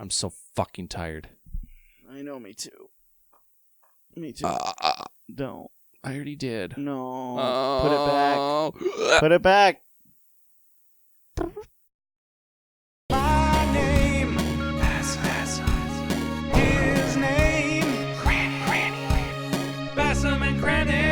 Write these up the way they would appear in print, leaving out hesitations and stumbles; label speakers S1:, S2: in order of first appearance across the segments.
S1: I'm so fucking tired.
S2: I know, me too. Me too. Don't.
S1: I already did.
S2: No. Put it back. Put it back.
S3: My name, his name, Cranny. Basem and Cranny.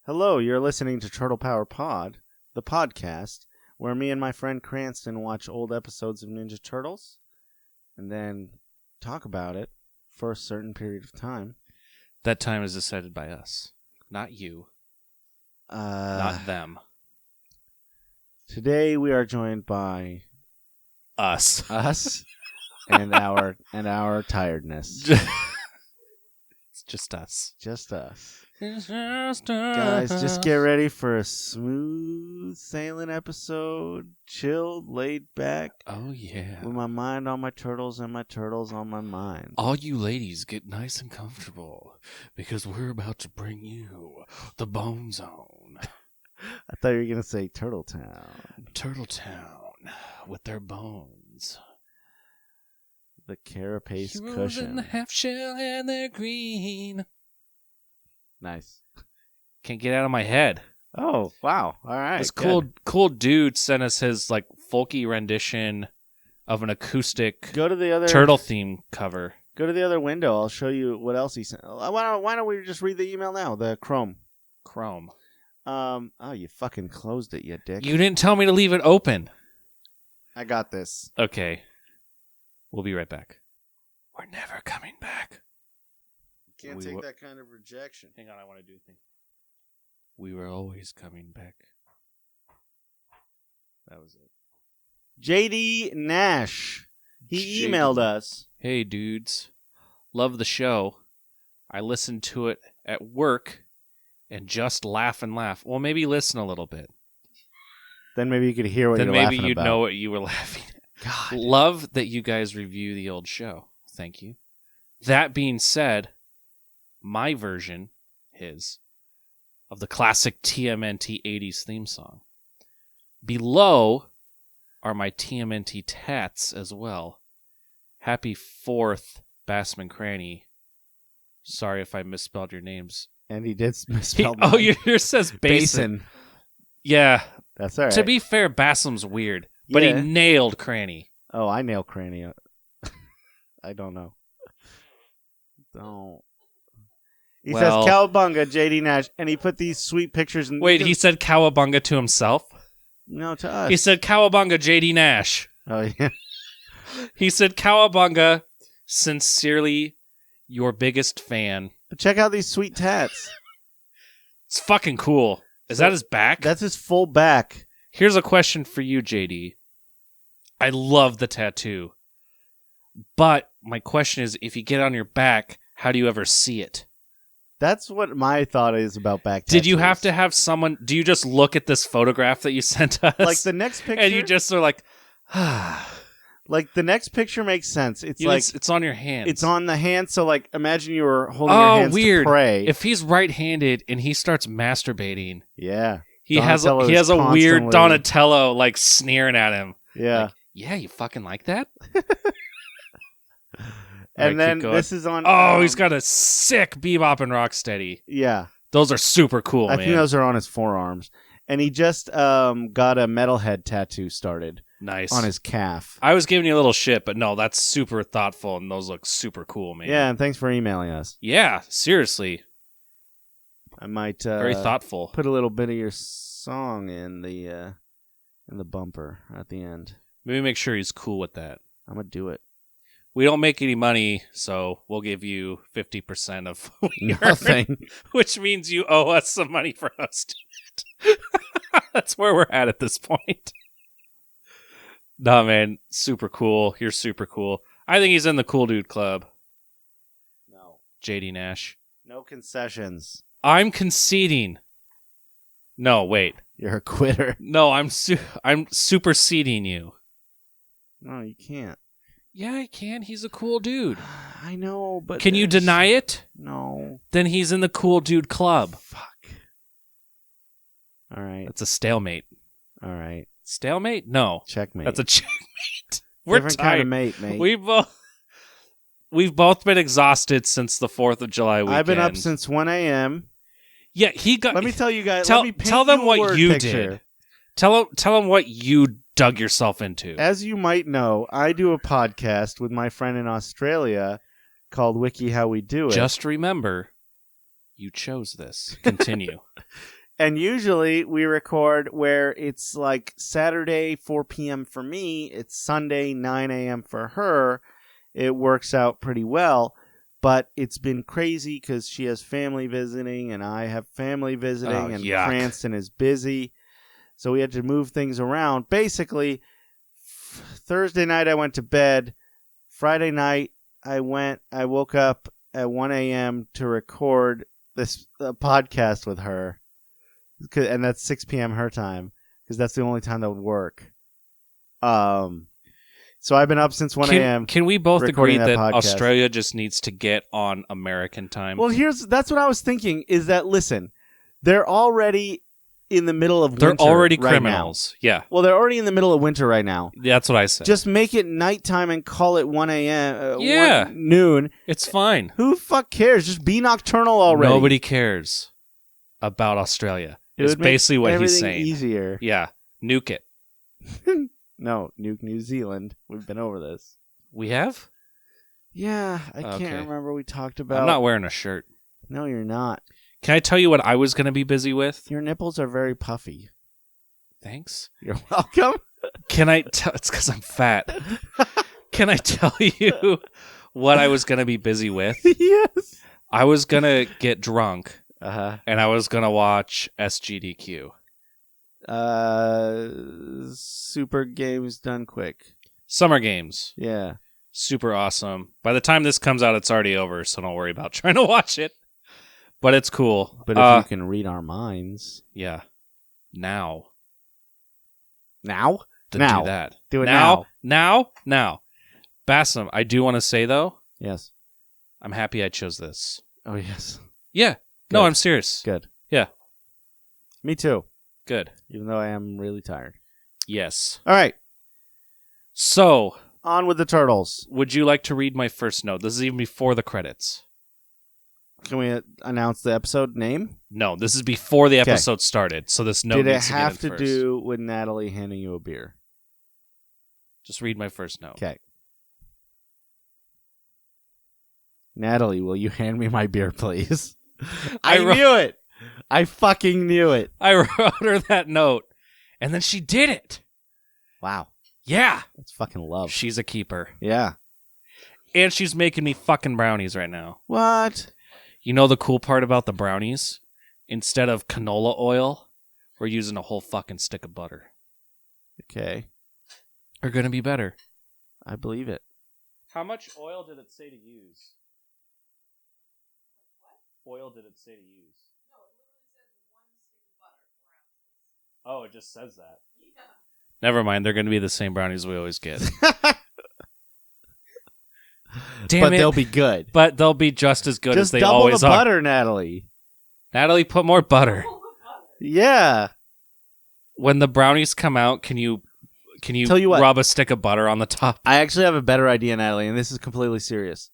S2: Hello, you're listening to Turtle Power Pod, the podcast where me and my friend Cranston watch old episodes of Ninja Turtles and then talk about it for a certain period of time.
S1: That time is decided by us, not you, not them.
S2: Today we are joined by
S1: Us.
S2: and our tiredness.
S1: It's just us.
S2: Just us.
S1: It's just us.
S2: Guys, just get ready for a smooth sailing episode. Chilled, laid back.
S1: Oh, yeah.
S2: With my mind on my turtles and my turtles on my mind.
S1: All you ladies get nice and comfortable because we're about to bring you the Bone Zone.
S2: I thought you were going to say Turtle Town.
S1: Turtle Town with their bones.
S2: The carapace
S1: Heroes
S2: cushion.
S1: in the half shell and they're green.
S2: Nice.
S1: Can't get out of my head.
S2: Oh, wow. All right.
S1: This
S2: good.
S1: cool dude sent us his like folky rendition of an acoustic
S2: Go to the other
S1: turtle theme cover.
S2: Go to the other window. I'll show you what else he sent. Why don't we just read the email now? The Chrome. Oh, you fucking closed it, you dick.
S1: You didn't tell me to leave it open.
S2: I got this.
S1: Okay. We'll be right back. We're never coming back.
S2: You can't take that kind of rejection.
S1: Hang on, I want to do a thing. We were always coming back. That was it.
S2: JD Nash. He emailed us.
S1: Hey, dudes. Love the show. I listened to it at work and just laugh and laugh. Well, maybe listen a little bit.
S2: Then maybe you could hear what
S1: then
S2: you're
S1: maybe
S2: laughing
S1: you'd
S2: about.
S1: know what you were laughing at.
S2: God.
S1: Love that you guys review the old show. Thank you. That being said, my version, of the classic TMNT 80s theme song. Below are my TMNT tats as well. Happy 4th, Basem and Cranny. Sorry if I misspelled your names.
S2: And he did misspell mine.
S1: Oh, yours says Basin. Yeah.
S2: That's all right.
S1: To be fair, Basem's weird, but he nailed Cranny.
S2: Oh, I nailed Cranny. I don't know. Don't. He says Cowabunga, JD Nash, and he put these sweet pictures.
S1: Wait, he said Cowabunga to himself?
S2: No, to us.
S1: He said Cowabunga, JD Nash.
S2: Oh, yeah.
S1: He said Cowabunga, sincerely, your biggest fan.
S2: Check out these sweet tats.
S1: It's fucking cool. Is that his back?
S2: That's his full back.
S1: Here's a question for you, JD. I love the tattoo. But my question is, if you get on your back, how do you ever see it?
S2: That's what my thought is about back tattoos.
S1: Did you have to have someone... Do you just look at this photograph that you sent us?
S2: Like the next picture...
S1: And you just are like...
S2: Like the next picture makes sense. It's
S1: it's on your hand.
S2: It's on the hand, so like imagine you were holding your hands
S1: weird.
S2: To pray.
S1: If he's right-handed and he starts masturbating...
S2: Yeah.
S1: He has a weird Donatello like sneering at him.
S2: Yeah.
S1: Like, yeah, you fucking like that?
S2: And then this is on...
S1: he's got a sick Bebop and Rocksteady.
S2: Yeah.
S1: Those are super cool,
S2: I
S1: man.
S2: think those are on his forearms. And he just got a metalhead tattoo started.
S1: Nice.
S2: On his calf.
S1: I was giving you a little shit, but no, that's super thoughtful, and those look super cool, man.
S2: Yeah, and thanks for emailing us.
S1: Yeah, seriously.
S2: I might...
S1: Very thoughtful.
S2: Put a little bit of your song in the bumper at the end.
S1: Maybe make sure he's cool with that.
S2: I'm going to do it.
S1: We don't make any money, so we'll give you 50% of
S2: nothing,
S1: which means you owe us some money for hosting it. That's where we're at this point. Nah, man, super cool. You're super cool. I think he's in the cool dude club.
S2: No.
S1: JD Nash.
S2: No concessions.
S1: I'm conceding. No, wait.
S2: You're a quitter.
S1: No, I'm superseding you.
S2: No, you can't.
S1: Yeah, I can. He's a cool dude.
S2: I know, but
S1: Can you deny it?
S2: No.
S1: Then he's in the cool dude club.
S2: Fuck. All right.
S1: That's a stalemate.
S2: All right.
S1: Stalemate? No.
S2: Checkmate.
S1: That's a checkmate. We're
S2: Different
S1: tired.
S2: kind of mate.
S1: We've both been exhausted since the 4th of July weekend.
S2: I've been up since 1 a.m.
S1: Yeah, he got.
S2: Let me tell you guys.
S1: Tell,
S2: let me paint
S1: tell them
S2: you a
S1: what
S2: word
S1: you
S2: picture.
S1: did. Tell them what you dug yourself into.
S2: As you might know, I do a podcast with my friend in Australia called Wiki How We Do It.
S1: Just remember, you chose this. Continue.
S2: And usually we record where it's like Saturday 4 p.m. for me, it's Sunday 9 a.m. for her. It works out pretty well, but it's been crazy because she has family visiting and I have family visiting, and
S1: yuck.
S2: Cranston is busy. So we had to move things around. Basically, Thursday night I went to bed. Friday night I woke up at 1 a.m. to record this podcast with her. And that's 6 p.m. her time, because that's the only time that would work. So I've been up since 1 a.m.
S1: Can we both agree
S2: recording
S1: that
S2: podcast.
S1: Australia just needs to get on American time?
S2: Well, that's what I was thinking, is that, listen, they're already in the middle of
S1: They're
S2: winter
S1: already
S2: right
S1: criminals.
S2: now.
S1: Yeah.
S2: Well, they're already in the middle of winter right now.
S1: That's what I said.
S2: Just make it nighttime and call it 1 a.m.
S1: Yeah.
S2: Noon.
S1: It's fine.
S2: Who the fuck cares? Just be nocturnal already.
S1: Nobody cares about Australia.
S2: It
S1: It's
S2: would make
S1: basically what he's
S2: everything
S1: saying.
S2: easier.
S1: Yeah. Nuke it.
S2: No, nuke New Zealand. We've been over this.
S1: We have?
S2: Yeah, I
S1: Okay.
S2: can't remember. We talked about.
S1: I'm not wearing a shirt.
S2: No, you're not.
S1: Can I tell you what I was going to be busy with?
S2: Your nipples are very puffy.
S1: Thanks.
S2: You're welcome.
S1: Can I tell? It's because I'm fat. Can I tell you what I was going to be busy with?
S2: Yes.
S1: I was going to get drunk,
S2: Uh-huh.
S1: and I was going to watch SGDQ.
S2: Super games done quick.
S1: Summer Games.
S2: Yeah.
S1: Super awesome. By the time this comes out, it's already over, so don't worry about trying to watch it. But it's cool.
S2: But if you can read our minds.
S1: Yeah. Now.
S2: Now?
S1: To
S2: Now.
S1: do that.
S2: Do it now.
S1: Now. Basem, I do want to say, though,
S2: Yes.
S1: I'm happy I chose this.
S2: Oh, yes.
S1: Yeah. No,
S2: Good.
S1: I'm serious.
S2: Good.
S1: Yeah.
S2: Me too.
S1: Good.
S2: Even though I am really tired.
S1: Yes.
S2: All right.
S1: So,
S2: On with the turtles.
S1: would you like to read my first note? This is even before the credits.
S2: Can we announce the episode name?
S1: No, this is before the
S2: Okay.
S1: episode started, so this note
S2: Did it
S1: needs to get
S2: have
S1: in
S2: to
S1: first.
S2: do with Natalie handing you a beer?
S1: Just read my first note.
S2: Okay. Natalie, will you hand me my beer, please? I knew it. I fucking knew it.
S1: I wrote her that note, and then she did it.
S2: Wow.
S1: Yeah.
S2: That's fucking love.
S1: She's a keeper.
S2: Yeah.
S1: And she's making me fucking brownies right now.
S2: What?
S1: You know the cool part about the brownies? Instead of canola oil, we're using a whole fucking stick of butter.
S2: Okay.
S1: They're going to be better.
S2: I believe it.
S1: How much oil did it say to use? Oil did it say to use?
S4: No, it literally says 1 stick of butter, 4 ounces.
S1: Oh, it just says that.
S4: Yeah.
S1: Never mind. They're going to be the same brownies we always get. Damn
S2: But
S1: it.
S2: they'll be good.
S1: But they'll be just as good as
S2: Just
S1: they
S2: double
S1: always
S2: the
S1: are.
S2: butter, Natalie.
S1: Natalie, put more butter.
S4: Full of butter.
S2: Yeah.
S1: When the brownies come out, can you
S2: Tell you what.
S1: rub a stick of butter on the top?
S2: I actually have a better idea, Natalie, and this is completely serious.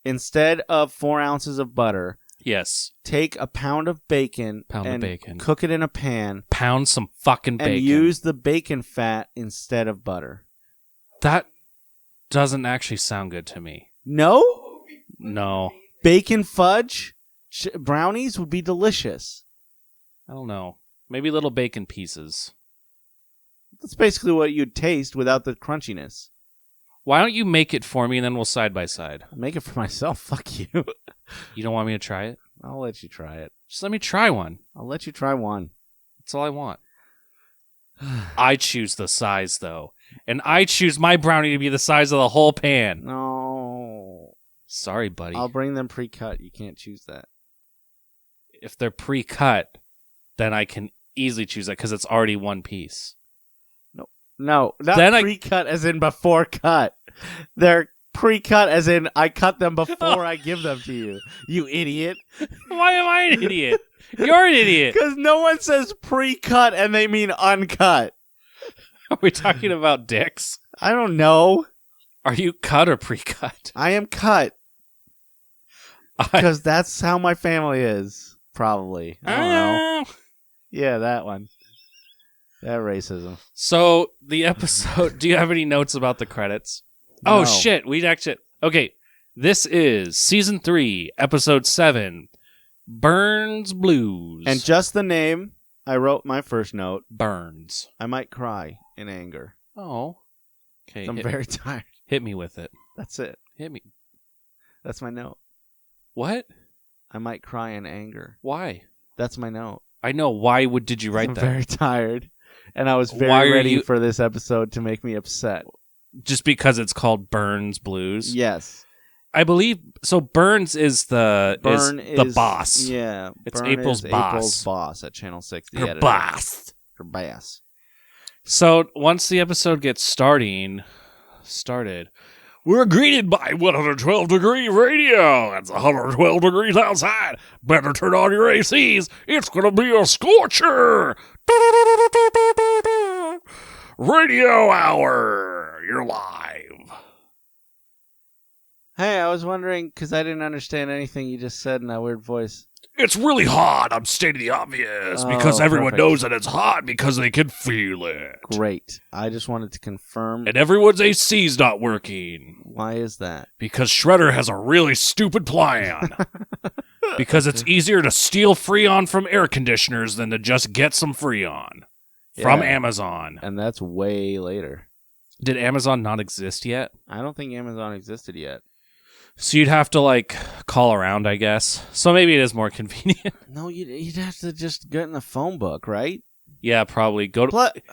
S2: Instead of 4 ounces of butter,
S1: Yes.
S2: take a pound of bacon and
S1: bacon.
S2: cook it in a pan
S1: Pound some fucking bacon.
S2: and use the bacon fat instead of butter.
S1: That doesn't actually sound good to me.
S2: No?
S1: No.
S2: Bacon fudge brownies would be delicious.
S1: I don't know. Maybe little bacon pieces.
S2: That's basically what you'd taste without the crunchiness.
S1: Why don't you make it for me and then we'll side by side?
S2: I'll make it for myself. Fuck you.
S1: You don't want me to try it?
S2: I'll let you try it.
S1: Just let me try one.
S2: I'll let you try one.
S1: That's all I want. I choose the size, though. And I choose my brownie to be the size of the whole pan.
S2: No.
S1: Sorry, buddy.
S2: I'll bring them pre-cut. You can't choose that.
S1: If they're pre-cut, then I can easily choose that because it's already one piece.
S2: Nope. No, not
S1: Then
S2: pre-cut as in before cut. They're pre-cut as in I cut them before I give them to you. You idiot.
S1: Why am I an idiot? You're an idiot.
S2: Because no one says pre-cut and they mean uncut.
S1: Are we talking about dicks?
S2: I don't know.
S1: Are you cut or pre-cut?
S2: I am cut. Because that's how my family is. Probably. I don't know. Yeah, that one. That racism.
S1: So, the episode... Do you have any notes about the credits?
S2: No.
S1: Oh, shit. Okay. This is Season 3, Episode 7, Burns Blues.
S2: And just the name, I wrote my first note.
S1: Burns.
S2: I might cry in anger.
S1: Oh. Okay.
S2: I'm very tired.
S1: Hit me with it.
S2: That's it.
S1: Hit me.
S2: That's my note.
S1: What?
S2: I might cry in anger.
S1: Why?
S2: That's my note.
S1: I know. Why did you write
S2: I'm
S1: that?
S2: very tired. And I was
S1: Why
S2: very
S1: are
S2: ready
S1: you-
S2: for this episode to make me upset.
S1: Just because it's called Burns Blues?
S2: Yes.
S1: I believe... So, Burns is the boss.
S2: Yeah.
S1: It's
S2: Burne
S1: April's
S2: is
S1: boss.
S2: April's boss at Channel 6. The
S1: Her
S2: editor.
S1: boss.
S2: Her boss.
S1: So, once the episode gets started, we're greeted by 112 degree radio. It's 112 degrees outside. Better turn on your ACs. It's going to be a scorcher. Radio hour. You're live.
S2: Hey, I was wondering, because I didn't understand anything you just said in that weird voice.
S1: It's really hot. I'm stating the obvious because
S2: Oh,
S1: everyone
S2: perfect.
S1: knows that it's hot because they can feel it.
S2: Great. I just wanted to confirm.
S1: And everyone's AC's not working.
S2: Why is that?
S1: Because Shredder has a really stupid plan. Because it's easier to steal Freon from air conditioners than to just get some Freon from
S2: Yeah.
S1: Amazon.
S2: And that's way later.
S1: Did Amazon not exist yet?
S2: I don't think Amazon existed yet.
S1: So you'd have to, call around, I guess. So maybe it is more convenient.
S2: No, you'd have to just get in the phone book, right?
S1: Yeah, probably.
S2: Pl-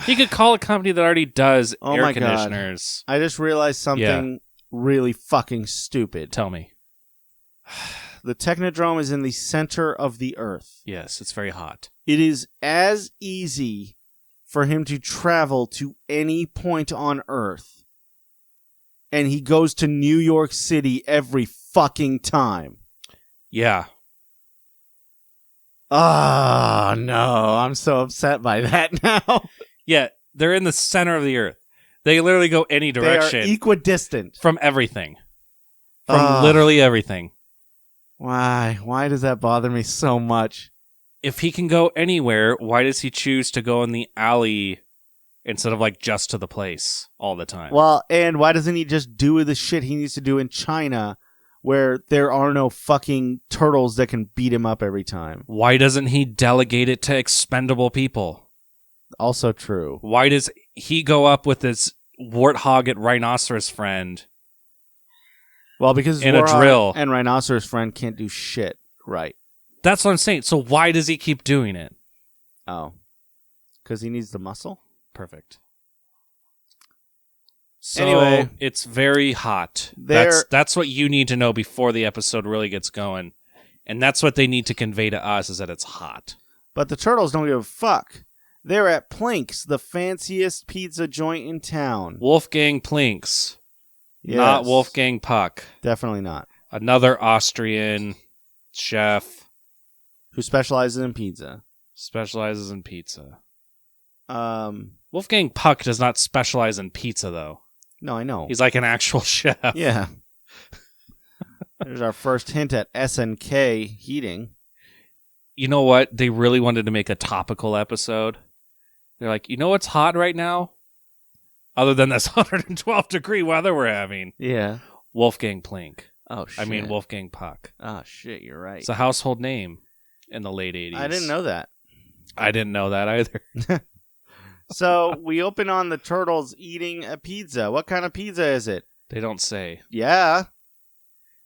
S1: You could call a company that already does
S2: Oh
S1: air
S2: my God.
S1: conditioners.
S2: I just realized something really fucking stupid.
S1: Tell me.
S2: The Technodrome is in the center of the Earth.
S1: Yes, it's very hot.
S2: It is as easy for him to travel to any point on Earth. And he goes to New York City every fucking time.
S1: Yeah.
S2: Ah, no. I'm so upset by that now.
S1: Yeah, they're in the center of the Earth. They literally go any direction.
S2: They are equidistant.
S1: From everything. From literally everything.
S2: Why? Why does that bother me so much?
S1: If he can go anywhere, why does he choose to go in the alley instead of just to the place all the time?
S2: Well, and why doesn't he just do the shit he needs to do in China where there are no fucking turtles that can beat him up every time?
S1: Why doesn't he delegate it to expendable people?
S2: Also true.
S1: Why does he go up with his warthog and rhinoceros friend?
S2: Well, because
S1: In a
S2: Warhawk
S1: drill.
S2: and Rhinoceros friend can't do shit right.
S1: That's what I'm saying. So why does he keep doing it?
S2: Oh. Because he needs the muscle?
S1: Perfect. So
S2: Anyway.
S1: it's very hot.
S2: They're-
S1: That's what you need to know before the episode really gets going. And that's what they need to convey to us is that it's hot.
S2: But the turtles don't give a fuck. They're at Plink's, the fanciest pizza joint in town.
S1: Wolfgang Plinks.
S2: Yes.
S1: Not Wolfgang Puck.
S2: Definitely not.
S1: Another Austrian chef.
S2: Who specializes in pizza.
S1: Specializes in pizza.
S2: No,
S1: Wolfgang Puck does not specialize in pizza, though.
S2: I know.
S1: He's like an actual chef.
S2: Yeah. There's our first hint at S&K heating.
S1: You know what? They really wanted to make a topical episode. They're like, you know what's hot right now? Other than this 112 degree weather we're having.
S2: Yeah.
S1: Wolfgang Plink.
S2: Oh, shit.
S1: I mean, Wolfgang Puck.
S2: Oh, shit, you're right.
S1: It's a household name in the late 80s.
S2: I didn't know that.
S1: I didn't know that either.
S2: So, we open on the turtles eating a pizza. What kind of pizza is it?
S1: They don't say.
S2: Yeah.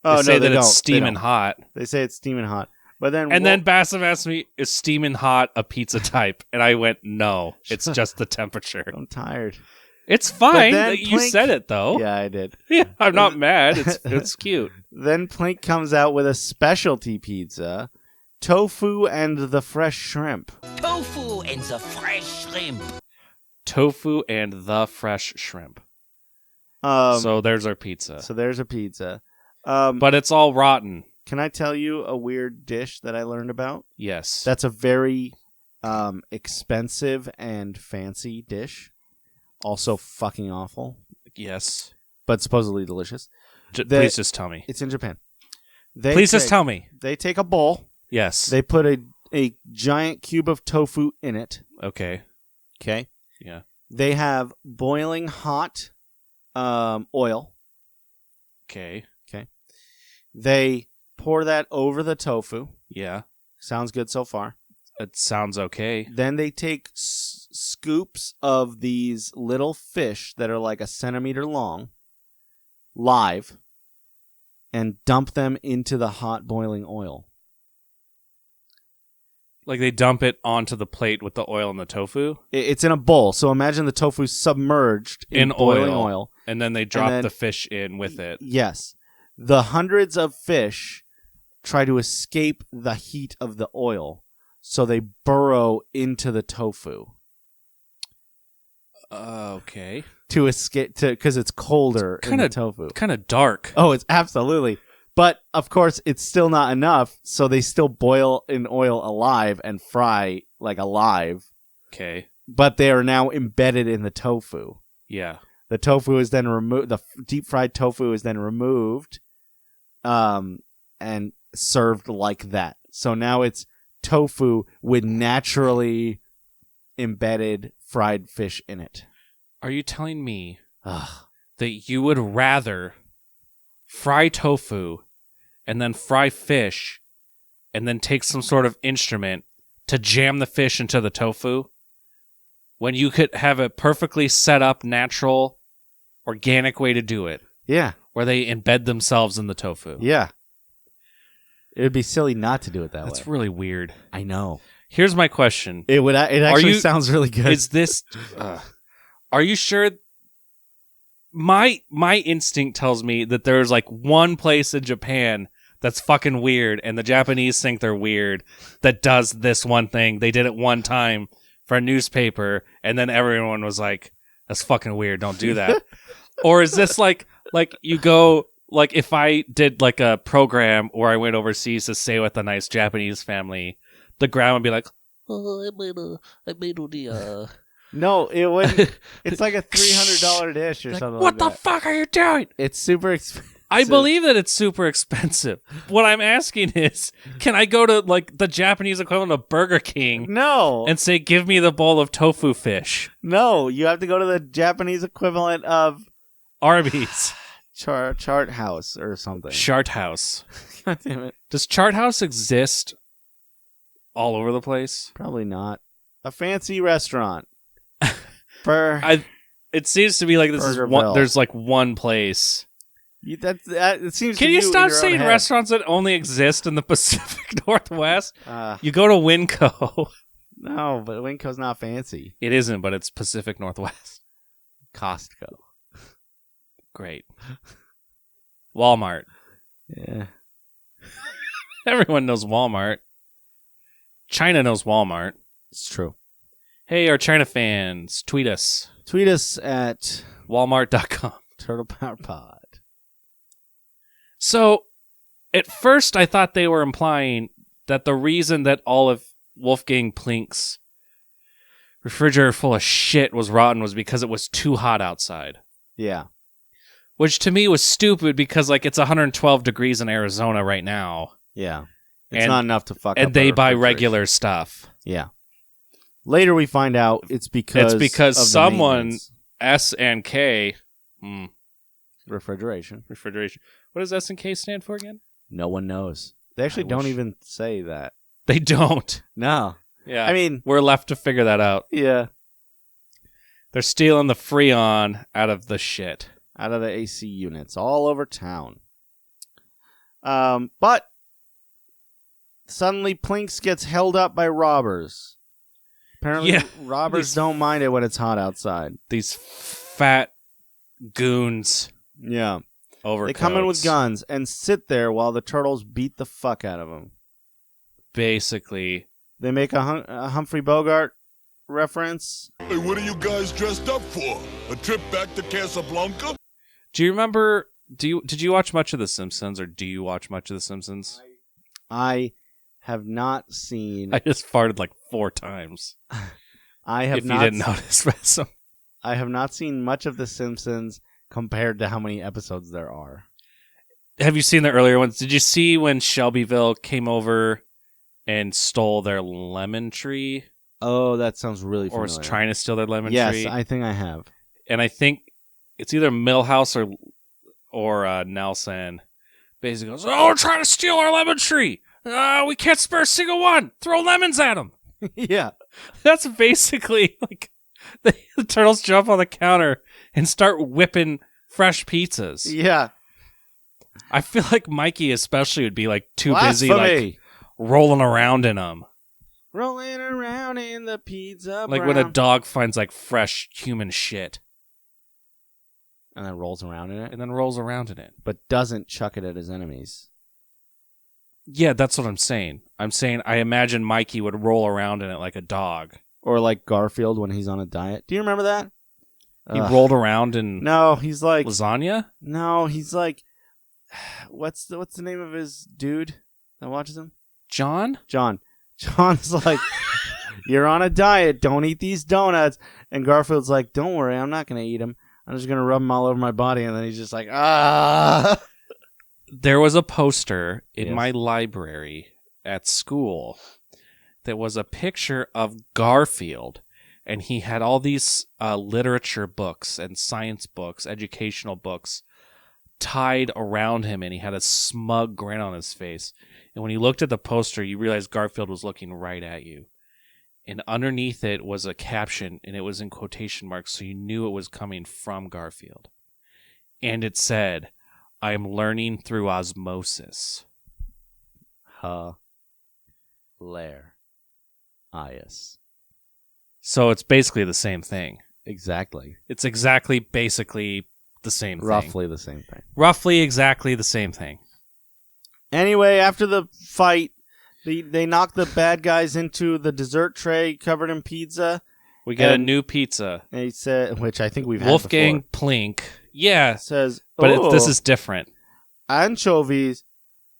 S1: They
S2: Oh,
S1: say
S2: no,
S1: that
S2: they don't.
S1: it's
S2: They
S1: steaming
S2: don't.
S1: hot.
S2: They say it's steaming hot. But then
S1: And then Basem asked me, is steaming hot a pizza type? And I went, no, it's just the temperature.
S2: I'm tired.
S1: It's fine.
S2: then
S1: That you
S2: Plink-
S1: said it, though.
S2: Yeah, I did.
S1: Yeah, I'm not mad. It's cute.
S2: Then Plink comes out with a specialty pizza, tofu and the fresh shrimp.
S5: Tofu and the fresh shrimp.
S1: tofu and the fresh shrimp. So there's our pizza.
S2: So there's a pizza.
S1: But it's all rotten.
S2: Can I tell you a weird dish that I learned about?
S1: Yes.
S2: That's a very expensive and fancy dish. Also fucking awful,
S1: yes.
S2: but supposedly delicious.
S1: Please just tell me.
S2: It's in Japan.
S1: Please just tell me.
S2: They take a bowl.
S1: Yes.
S2: They put a giant cube of tofu in it.
S1: Okay.
S2: Okay.
S1: Yeah.
S2: They have boiling hot oil.
S1: Okay.
S2: Okay. They pour that over the tofu.
S1: Yeah.
S2: Sounds good so far.
S1: It sounds okay.
S2: Then they take scoops of these little fish that are like a centimeter long, live, and dump them into the hot boiling oil.
S1: Like they dump it onto the plate with the oil and the tofu?
S2: It's in a bowl, so imagine the tofu submerged in boiling oil.
S1: And then they drop the fish in with it.
S2: Yes. The hundreds of fish try to escape the heat of the oil, so they burrow into the tofu.
S1: Okay.
S2: To escape, because it's colder in the tofu.
S1: Kind of dark.
S2: Oh, it's absolutely. But, of course, it's still not enough, so they still boil in oil alive and fry like alive.
S1: Okay.
S2: But they are now embedded in the tofu.
S1: Yeah.
S2: The tofu is then removed. The deep-fried tofu is then removed and served like that. So now it's tofu with naturally embedded fried fish in it.
S1: Are you telling me that you would rather fry tofu and then fry fish and then take some sort of instrument to jam the fish into the tofu when you could have a perfectly set up, natural, organic way to do it?
S2: Yeah.
S1: Where they embed themselves in the tofu.
S2: Yeah. It would be silly not to do it that way.
S1: That's really weird.
S2: I know.
S1: Here's my question.
S2: It actually sounds really good.
S1: Is this... are you sure... My instinct tells me that there's like one place in Japan that's fucking weird, and the Japanese think they're weird, that does this one thing. They did it one time for a newspaper, and then everyone was like, that's fucking weird, don't do that. Or is this like you go, like if I did like a program where I went overseas to stay with a nice Japanese family, the grandma would be like, oh, I made the
S2: No, it wouldn't. It's like a $300 dish or something
S1: what
S2: like
S1: the fuck are you doing?
S2: It's super expensive.
S1: I believe that it's super expensive. What I'm asking is, can I go to like the Japanese equivalent of Burger King
S2: No.
S1: and say, give me the bowl of tofu fish?
S2: No, you have to go to the Japanese equivalent of
S1: Arby's.
S2: Chart House or something.
S1: Chart House.
S2: God damn it.
S1: Does Chart House exist all over the place?
S2: Probably not. A fancy restaurant.
S1: It seems to be like this is one,
S2: Burgerville.
S1: there's like one place.
S2: It seems.
S1: Can
S2: to
S1: you
S2: in
S1: stop
S2: your own
S1: saying
S2: head.
S1: restaurants that only exist in the Pacific Northwest?
S2: Uh,
S1: You go to Winco.
S2: no, but Winco's not fancy.
S1: It isn't, but it's Pacific Northwest.
S2: Costco.
S1: Great. Walmart.
S2: Yeah.
S1: Everyone knows Walmart. China knows Walmart.
S2: It's true.
S1: Hey, our China fans, tweet us.
S2: Tweet us at
S1: Walmart.com.
S2: Turtle Power Pod.
S1: So, at first I thought they were implying that the reason that all of Wolfgang Plink's refrigerator full of shit was rotten was because it was too hot outside.
S2: Yeah.
S1: Which to me was stupid because like it's 112 degrees in Arizona right now.
S2: Yeah. It's
S1: And-
S2: not enough to fuck up.
S1: And they
S2: a
S1: buy
S2: refrigeration.
S1: regular stuff.
S2: Yeah. Later we find out it's because of the
S1: someone
S2: maintenance.
S1: S and K
S2: refrigeration.
S1: refrigeration. What does S and K stand for again?
S2: No one knows. They actually
S1: I
S2: don't
S1: wish.
S2: even say that.
S1: They don't.
S2: No.
S1: Yeah.
S2: I mean,
S1: we're left to figure that out.
S2: yeah.
S1: They're stealing the Freon out of the shit.
S2: Out of the AC units all over town. But suddenly Plinks gets held up by robbers. Apparently,
S1: Yeah,
S2: robbers
S1: these-
S2: don't mind it when it's hot outside.
S1: These fat goons.
S2: Yeah.
S1: Overcoats.
S2: They come in with guns and sit there while the turtles beat the fuck out of them.
S1: Basically.
S2: They make a Humphrey Bogart reference.
S5: Hey, what are you guys dressed up for? A trip back to Casablanca?
S1: Do you remember? Did you watch much of The Simpsons, or do you watch much of The Simpsons?
S2: I have not seen.
S1: I just farted like 4 times.
S2: I have
S1: if
S2: not.
S1: you didn't notice, Basem.
S2: I have not seen much of The Simpsons compared to how many episodes there are.
S1: Have you seen the earlier ones? Did you see when Shelbyville came over and stole their lemon tree?
S2: Oh, that sounds really familiar.
S1: Or was trying to steal their lemon
S2: yes,
S1: tree?
S2: Yes, I think I have.
S1: And I think it's either Milhouse or Nelson basically goes, "Oh, we're trying to steal our lemon tree. We can't spare a single one. Throw lemons at them."
S2: Yeah.
S1: That's basically like the turtles jump on the counter and start whipping fresh pizzas.
S2: Yeah.
S1: I feel like Mikey especially would be like too busy like rolling around in them.
S2: Rolling around in the pizza
S1: Like
S2: brown.
S1: when a dog finds like fresh human shit.
S2: And then rolls around in it.
S1: And then rolls around in it.
S2: But doesn't chuck it at his enemies.
S1: Yeah, that's what I'm saying. I'm saying I imagine Mikey would roll around in it like a dog.
S2: Or like Garfield when he's on a diet. Do you remember that?
S1: He rolled around in
S2: No, he's like
S1: lasagna?
S2: No, he's like what's the name of his dude that watches him?
S1: John?
S2: John's like, "You're on a diet. Don't eat these donuts." And Garfield's like, "Don't worry, I'm not going to eat them. I'm just going to rub them all over my body." And then he's just like, "Ah."
S1: There was a poster in
S2: Yes.
S1: my library at school that was a picture of Garfield. And he had all these literature books and science books, educational books, tied around him. And he had a smug grin on his face. And when you looked at the poster, you realized Garfield was looking right at you. And underneath it was a caption, and it was in quotation marks, so you knew it was coming from Garfield. And it said, "I am learning through osmosis."
S2: Hilarious.
S1: So it's basically the same thing.
S2: Exactly.
S1: It's exactly, basically the same thing.
S2: Roughly the same thing.
S1: Roughly exactly the same thing.
S2: Anyway, after the fight, they knock the bad guys into the dessert tray covered in pizza.
S1: We get a new pizza.
S2: And he said, which I think we've had
S1: Wolfgang
S2: before.
S1: Plink. Yeah.
S2: Says,
S1: but this is different.
S2: Anchovies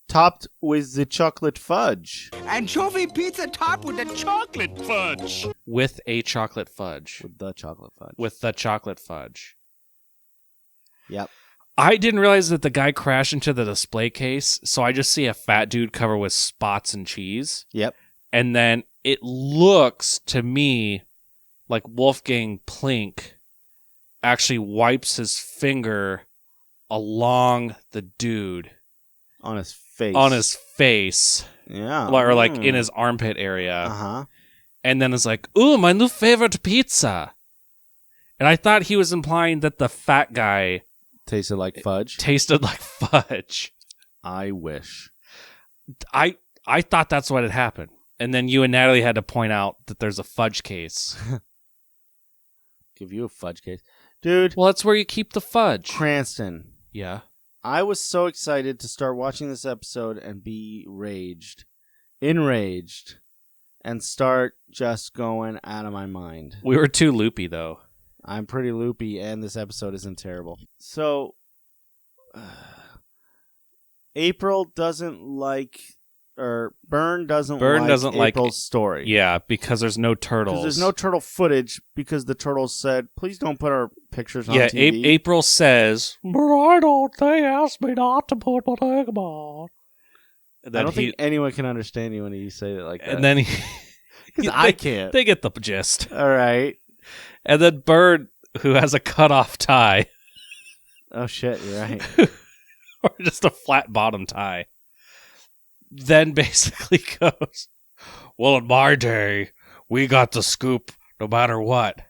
S2: topped with the chocolate fudge.
S3: Anchovy pizza topped with the chocolate fudge.
S1: With a chocolate fudge.
S2: With the chocolate fudge.
S1: With the chocolate fudge.
S2: Yep.
S1: I didn't realize that the guy crashed into the display case, so I just see a fat dude covered with spots and cheese.
S2: Yep.
S1: And then it looks to me like Wolfgang Plink actually wipes his finger along the dude.
S2: On his face.
S1: Yeah. Or like in his armpit area.
S2: Uh-huh.
S1: And then it's like, "Ooh, my new favorite pizza." And I thought he was implying that the fat guy
S2: tasted like fudge. I wish.
S1: I thought that's what had happened. And then you and Natalie had to point out that there's a fudge case.
S2: Give you a fudge case. Dude.
S1: Well, that's where you keep the fudge.
S2: Cranston.
S1: Yeah.
S2: I was so excited to start watching this episode and be enraged, and start just going out of my mind.
S1: We were too loopy, though.
S2: I'm pretty loopy, and this episode isn't terrible. So, April doesn't like, or Burne doesn't like April's story.
S1: Yeah, because there's no turtles.
S2: Because there's no turtle footage, because the turtles said, "Please don't put our pictures on
S1: TV." Yeah, April says, "Why don't they ask me not to put my name on?"
S2: I don't think anyone can understand you when you say it like that.
S1: And then
S2: because I can't.
S1: They get the gist.
S2: All right.
S1: And then Burne, who has a cut-off tie.
S2: Oh, shit, you're right.
S1: Or just a flat bottom tie. Then basically goes, "Well, in my day, we got the scoop no matter what."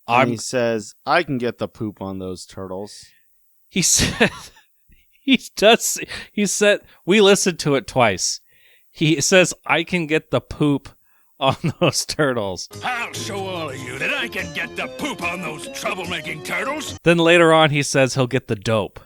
S2: And he says, "I can get the poop on those turtles."
S1: He said, he said, we listened to it twice. He says, "I can get the poop on those turtles."
S3: I'll show all of you that I can get the poop on those troublemaking turtles.
S1: Then later on, he says he'll get the dope.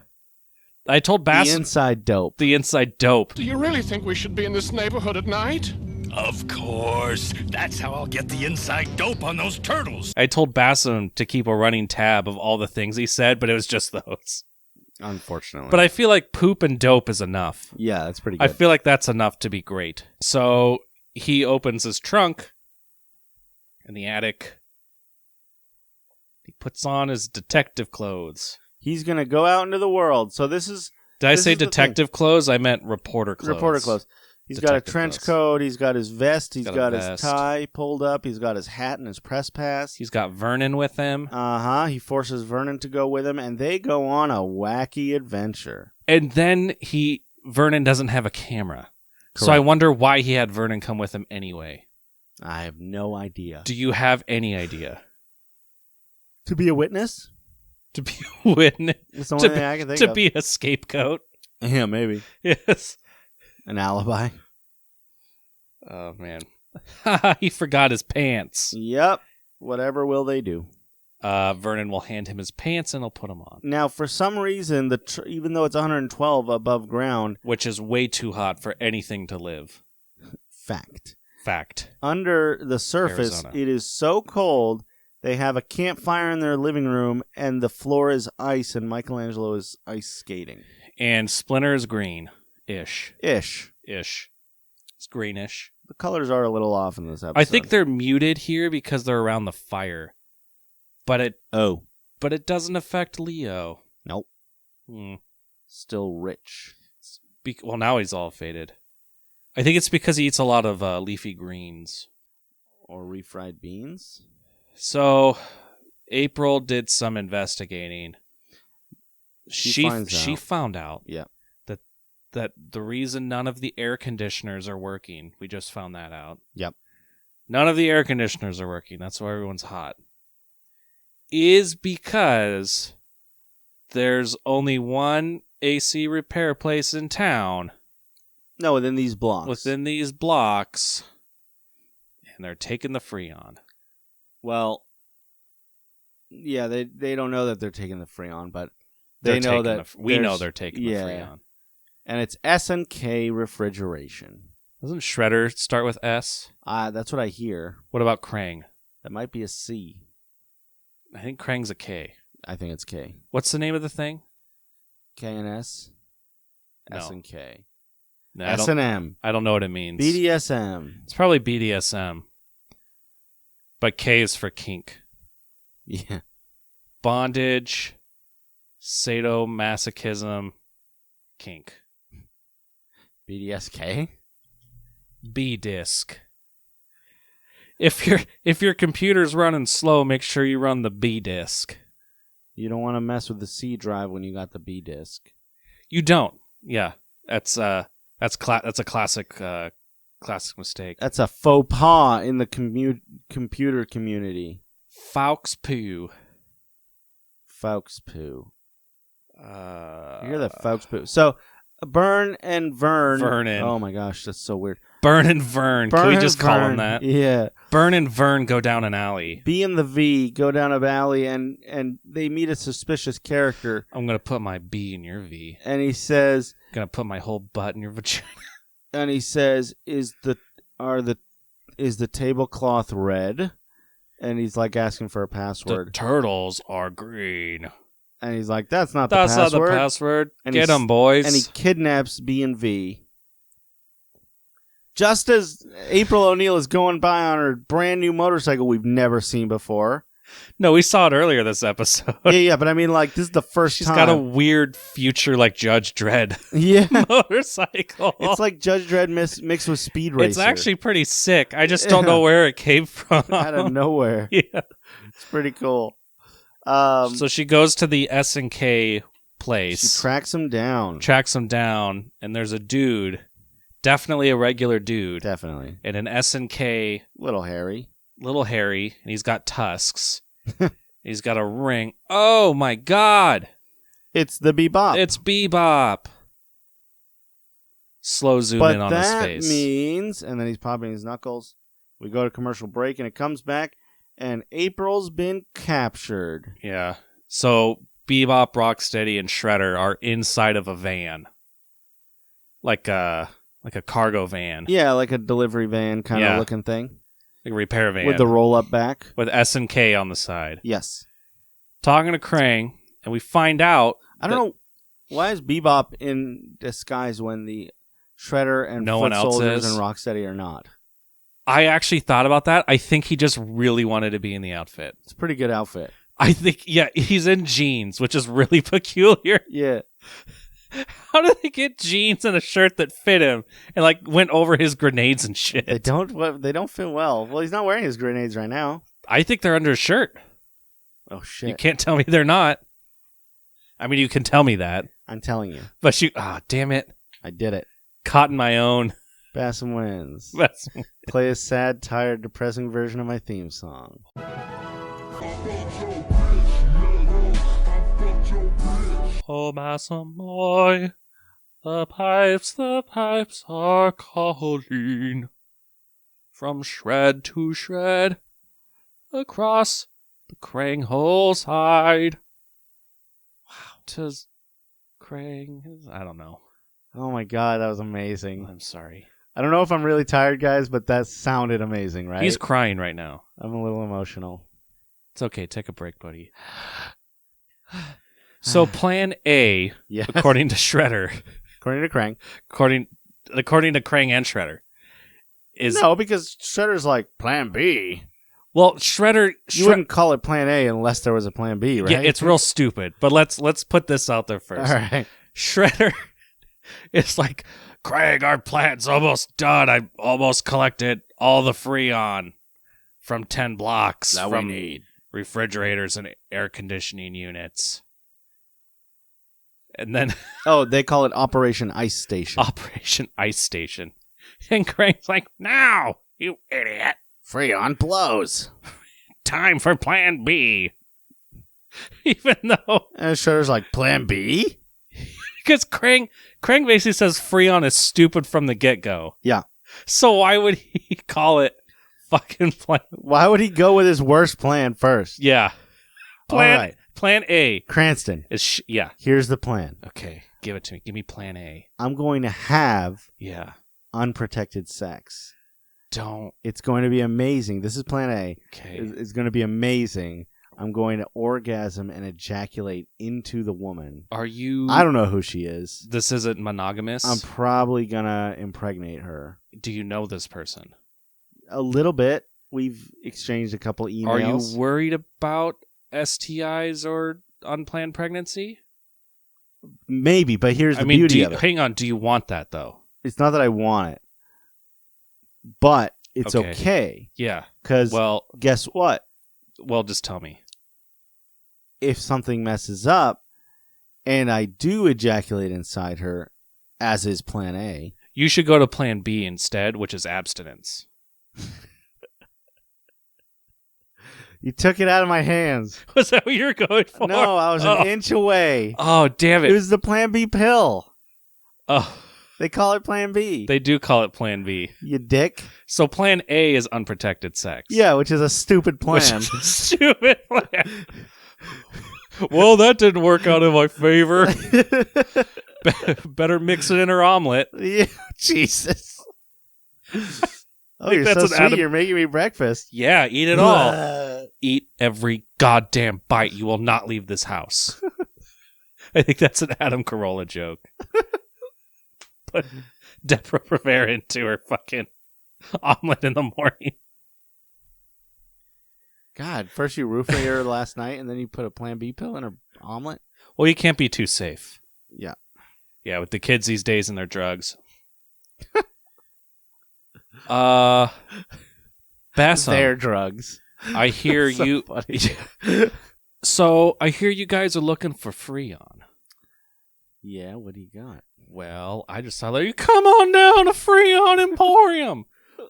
S1: I told Basem...
S2: The inside dope.
S1: The inside dope.
S6: Do you really think we should be in this neighborhood at night?
S3: Of course. That's how I'll get the inside dope on those turtles.
S1: I told Basem to keep a running tab of all the things he said, but it was just those.
S2: Unfortunately.
S1: But I feel like poop and dope is enough.
S2: Yeah, that's pretty
S1: I
S2: good.
S1: feel like that's enough to be great. So he opens his trunk in the attic. He puts on his detective clothes.
S2: He's going to go out into the world. So this is...
S1: Did I
S2: This
S1: say
S2: is the
S1: detective clothes? I meant reporter clothes.
S2: Reporter clothes. He's got a
S1: Detective
S2: trench
S1: clothes.
S2: coat. He's got his vest. He's
S1: Got a
S2: got his
S1: vest.
S2: tie pulled up. He's got his hat and his press pass.
S1: He's got Vernon with him.
S2: He forces Vernon to go with him, and they go on a wacky adventure.
S1: And then Vernon doesn't have a camera. So
S2: Correct.
S1: I wonder why he had Vernon come with him anyway.
S2: I have no idea.
S1: Do you have any idea?
S2: To be a witness?
S1: To be a witness?
S2: It's the only
S1: To
S2: thing I can think
S1: To
S2: of.
S1: be a scapegoat?
S2: Yeah, maybe.
S1: Yes.
S2: An alibi.
S1: Oh, man. He forgot his pants.
S2: Yep. Whatever will they do?
S1: Vernon will hand him his pants and he'll put them on.
S2: Now, for some reason, even though it's 112 above ground,
S1: Which is way too hot for anything to live. Fact.
S2: under the surface,
S1: Arizona.
S2: it is so cold. They have a campfire in their living room, and the floor is ice, and Michelangelo is ice skating.
S1: And Splinter is green-ish.
S2: Ish.
S1: It's greenish.
S2: The colors are a little off in this episode.
S1: I think they're muted here because they're around the fire. But it doesn't affect Leo.
S2: Nope. Still rich.
S1: Well, now he's all faded. I think it's because he eats a lot of leafy greens.
S2: Or refried beans.
S1: So, April did some investigating. She found out
S2: Yeah.
S1: that the reason none of the air conditioners are working, we just found that out.
S2: Yep.
S1: None of the air conditioners are working. That's why everyone's hot. Is because there's only one AC repair place in town.
S2: No, within these blocks.
S1: Within these blocks. And they're taking the Freon.
S2: Well, yeah, they don't know that they're taking the Freon, but
S1: They're
S2: they know
S1: taking
S2: that
S1: we know they're taking the Freon.
S2: And it's S&K refrigeration.
S1: Doesn't Shredder start with S?
S2: That's what I hear.
S1: What about Krang?
S2: That might be a C.
S1: I think Krang's a K.
S2: I think it's K.
S1: What's the name of the thing?
S2: K and S.
S1: No.
S2: S&K.
S1: No,
S2: S&M.
S1: I don't know what it means.
S2: BDSM.
S1: It's probably BDSM. But K is for kink.
S2: Yeah.
S1: Bondage, sadomasochism, kink.
S2: BDSK?
S1: B-disc. If your computer's running slow, make sure you run the B-disc.
S2: You don't want to mess with the C drive when you got the B disc.
S1: You don't. Yeah. That's a classic mistake.
S2: That's a faux pas in the computer community.
S1: Faux poo.
S2: Faux poo. You hear that Faux poo? So, Burne and
S1: Vernon.
S2: Oh my gosh, that's so weird.
S1: Burn and Vern. Can we just call them that?
S2: Yeah.
S1: Burn and Vern go down an alley.
S2: B and the V go down a valley, and they meet a suspicious character.
S1: I'm going to put my B in your V.
S2: And he says,
S1: Going to put my whole butt in your vagina.
S2: and he says, is the tablecloth red? And he's like asking for a
S1: The
S2: password.
S1: turtles are green.
S2: And he's like, that's not
S1: That's
S2: the password.
S1: not the password.
S2: And
S1: Get
S2: he's-
S1: them, boys.
S2: And he kidnaps B and V. Just as April O'Neil is going by on her brand new motorcycle we've never seen before.
S1: No, we saw it earlier this episode.
S2: Yeah, but I mean, like, this is the first
S1: She's
S2: time.
S1: got a weird future like Judge Dredd
S2: Yeah.
S1: motorcycle.
S2: It's like Judge Dredd mixed with Speed Racer.
S1: It's actually pretty sick. I just don't know where it came from.
S2: out of nowhere.
S1: Yeah.
S2: It's pretty cool.
S1: So she goes to the S&K place.
S2: She tracks him down.
S1: Tracks him down, and there's a dude, definitely a regular dude,
S2: Definitely.
S1: in an S&K,
S2: Little Harry.
S1: little hairy, and he's got tusks. He's got a ring. Oh my god!
S2: It's the Bebop.
S1: It's Bebop. Slow zoom
S2: but
S1: in on his
S2: that
S1: face.
S2: means, and then he's popping his knuckles. We go to commercial break, and it comes back, and April's been captured.
S1: Yeah. So Bebop, Rocksteady, and Shredder are inside of a van, like a Like a cargo van.
S2: Yeah, like a delivery van kind of looking thing.
S1: Like a repair van.
S2: With the roll-up back.
S1: With S&K on the side.
S2: Yes.
S1: Talking to Krang, and we find out...
S2: I don't know, why is Bebop in disguise when the Shredder and
S1: no
S2: Foot
S1: one else
S2: Soldiers
S1: is?
S2: and Rocksteady are not?
S1: I actually thought about that. I think he just really wanted to be in the outfit.
S2: It's a pretty good outfit.
S1: I think, he's in jeans, which is really peculiar.
S2: Yeah.
S1: How did they get jeans and a shirt that fit him and like went over his grenades and shit?
S2: They don't fit well. Well, he's not wearing his grenades right now.
S1: I think they're under his shirt.
S2: Oh, shit.
S1: You can't tell me they're not. I mean, you can tell me that.
S2: I'm telling you.
S1: But damn it.
S2: I did it.
S1: Caught in my own.
S2: Basem wins. Play a sad, tired, depressing version of my theme song.
S1: Oh, Basem boy, the pipes are calling from shred to shred across the Krang whole side. Wow, 'tis Krang. I don't know.
S2: Oh my god, that was amazing.
S1: I'm sorry.
S2: I don't know if I'm really tired, guys, but that sounded amazing, right?
S1: He's crying right now.
S2: I'm a little emotional.
S1: It's okay. Take a break, buddy. So plan A,
S2: Yes.
S1: according to Shredder,
S2: According to Krang.
S1: according to Krang and Shredder, is
S2: No, because Shredder's like, Plan B.
S1: well, Shredder.
S2: You wouldn't call it Plan A unless there was a Plan B, right?
S1: Yeah, it's real stupid. But let's put this out there first.
S2: All right.
S1: Shredder is like, Krang, our plan's almost done. I almost collected all the Freon from 10 blocks
S2: That
S1: from
S2: we need.
S1: refrigerators and air conditioning units. And then
S2: Oh, they call it Operation Ice Station.
S1: Operation Ice Station. And Krang's like, now, you idiot.
S2: Freon blows.
S1: Time for Plan B. Even though...
S2: And Shredder's like, Plan B?
S1: Because Krang basically says Freon is stupid from the get-go.
S2: Yeah.
S1: So why would he call it fucking Plan...
S2: Why would he go with his worst plan first?
S1: Yeah.
S2: All right.
S1: Plan A
S2: Cranston,
S1: is... yeah.
S2: here's the plan.
S1: Okay. Give it to me. Give me Plan A.
S2: I'm going to have
S1: Yeah.
S2: unprotected sex.
S1: Don't...
S2: It's going to be amazing. This is Plan A.
S1: Okay.
S2: It's going to be amazing. I'm going to orgasm and ejaculate into the woman.
S1: Are you...
S2: I don't know who she is.
S1: This isn't monogamous?
S2: I'm probably going to impregnate her.
S1: Do you know this person?
S2: A little bit. We've exchanged a couple emails.
S1: Are you worried about STIs or unplanned pregnancy?
S2: Maybe, but here's the beauty of it.
S1: Hang on. Do you want that, though?
S2: It's not that I want it, but it's
S1: Okay.
S2: okay.
S1: Yeah.
S2: Because guess what?
S1: Well, just tell me.
S2: If something messes up and I do ejaculate inside her, as is Plan A.
S1: You should go to Plan B instead, which is abstinence.
S2: You took it out of my hands.
S1: Was that what you were going for?
S2: No, I was an inch away.
S1: Oh, damn
S2: It
S1: it.
S2: was the Plan B pill.
S1: Oh,
S2: They call it Plan B.
S1: they do call it Plan B.
S2: You dick.
S1: So Plan A is unprotected sex.
S2: Yeah, which is a stupid plan.
S1: Which is a stupid plan. Well, that didn't work out in my favor. Better mix it in her omelet.
S2: Yeah, Jesus. Oh,
S1: think
S2: you're
S1: that's
S2: so
S1: an
S2: sweet.
S1: Adam-
S2: You're making me breakfast.
S1: Yeah, eat it all. Eat every goddamn bite. You will not leave this house. I think that's an Adam Carolla joke. Put Deborah Rivera into her fucking omelet in the morning.
S2: God, first you roofied her last night, and then you put a Plan B pill in her omelet?
S1: Well, you can't be too safe.
S2: Yeah.
S1: Yeah, with the kids these days and their drugs. Basem,
S2: Their drugs.
S1: I hear
S2: So
S1: you.
S2: funny.
S1: So I hear you guys are looking for Freon.
S2: Yeah, what do you got?
S1: Well, I just thought, you come on down to Freon Emporium.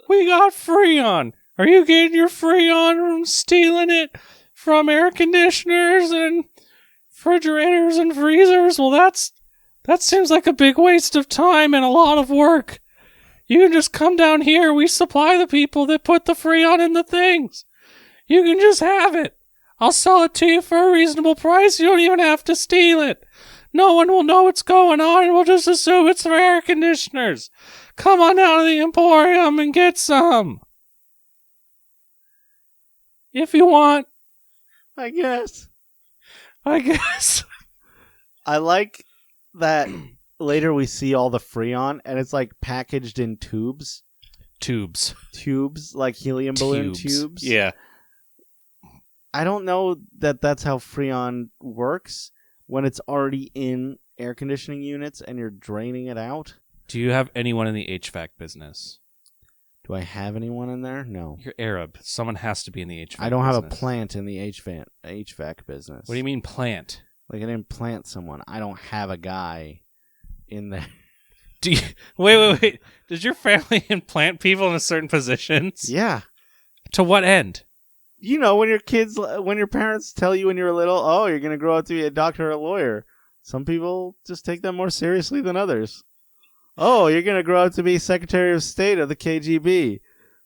S1: We got Freon. Are you getting your Freon from stealing it from air conditioners and refrigerators and freezers? Well, that seems like a big waste of time and a lot of work. You can just come down here. We supply the people that put the Freon in the things. You can just have it. I'll sell it to you for a reasonable price. You don't even have to steal it. No one will know what's going on, and we'll just assume it's for air conditioners. Come on down to the Emporium and get some. If you want,
S2: I guess.
S1: I guess.
S2: I like that later we see all the Freon, and it's like packaged in tubes.
S1: Tubes.
S2: Tubes, like helium balloon tubes.
S1: Yeah.
S2: I don't know that that's how Freon works when it's already in air conditioning units and you're draining it out.
S1: Do you have anyone in the HVAC business?
S2: Do I have anyone in there? No.
S1: You're Arab. Someone has to be in the HVAC
S2: I don't have a
S1: business.
S2: plant in the HVAC business.
S1: What do you mean plant?
S2: Like I didn't plant someone. I don't have a guy in there.
S1: Do you, wait. Does your family implant people in certain positions?
S2: Yeah.
S1: To what end?
S2: You know, when your parents tell you when you're little, oh, you're going to grow up to be a doctor or a lawyer. Some people just take that more seriously than others. Oh, you're going to grow up to be Secretary of State of the KGB.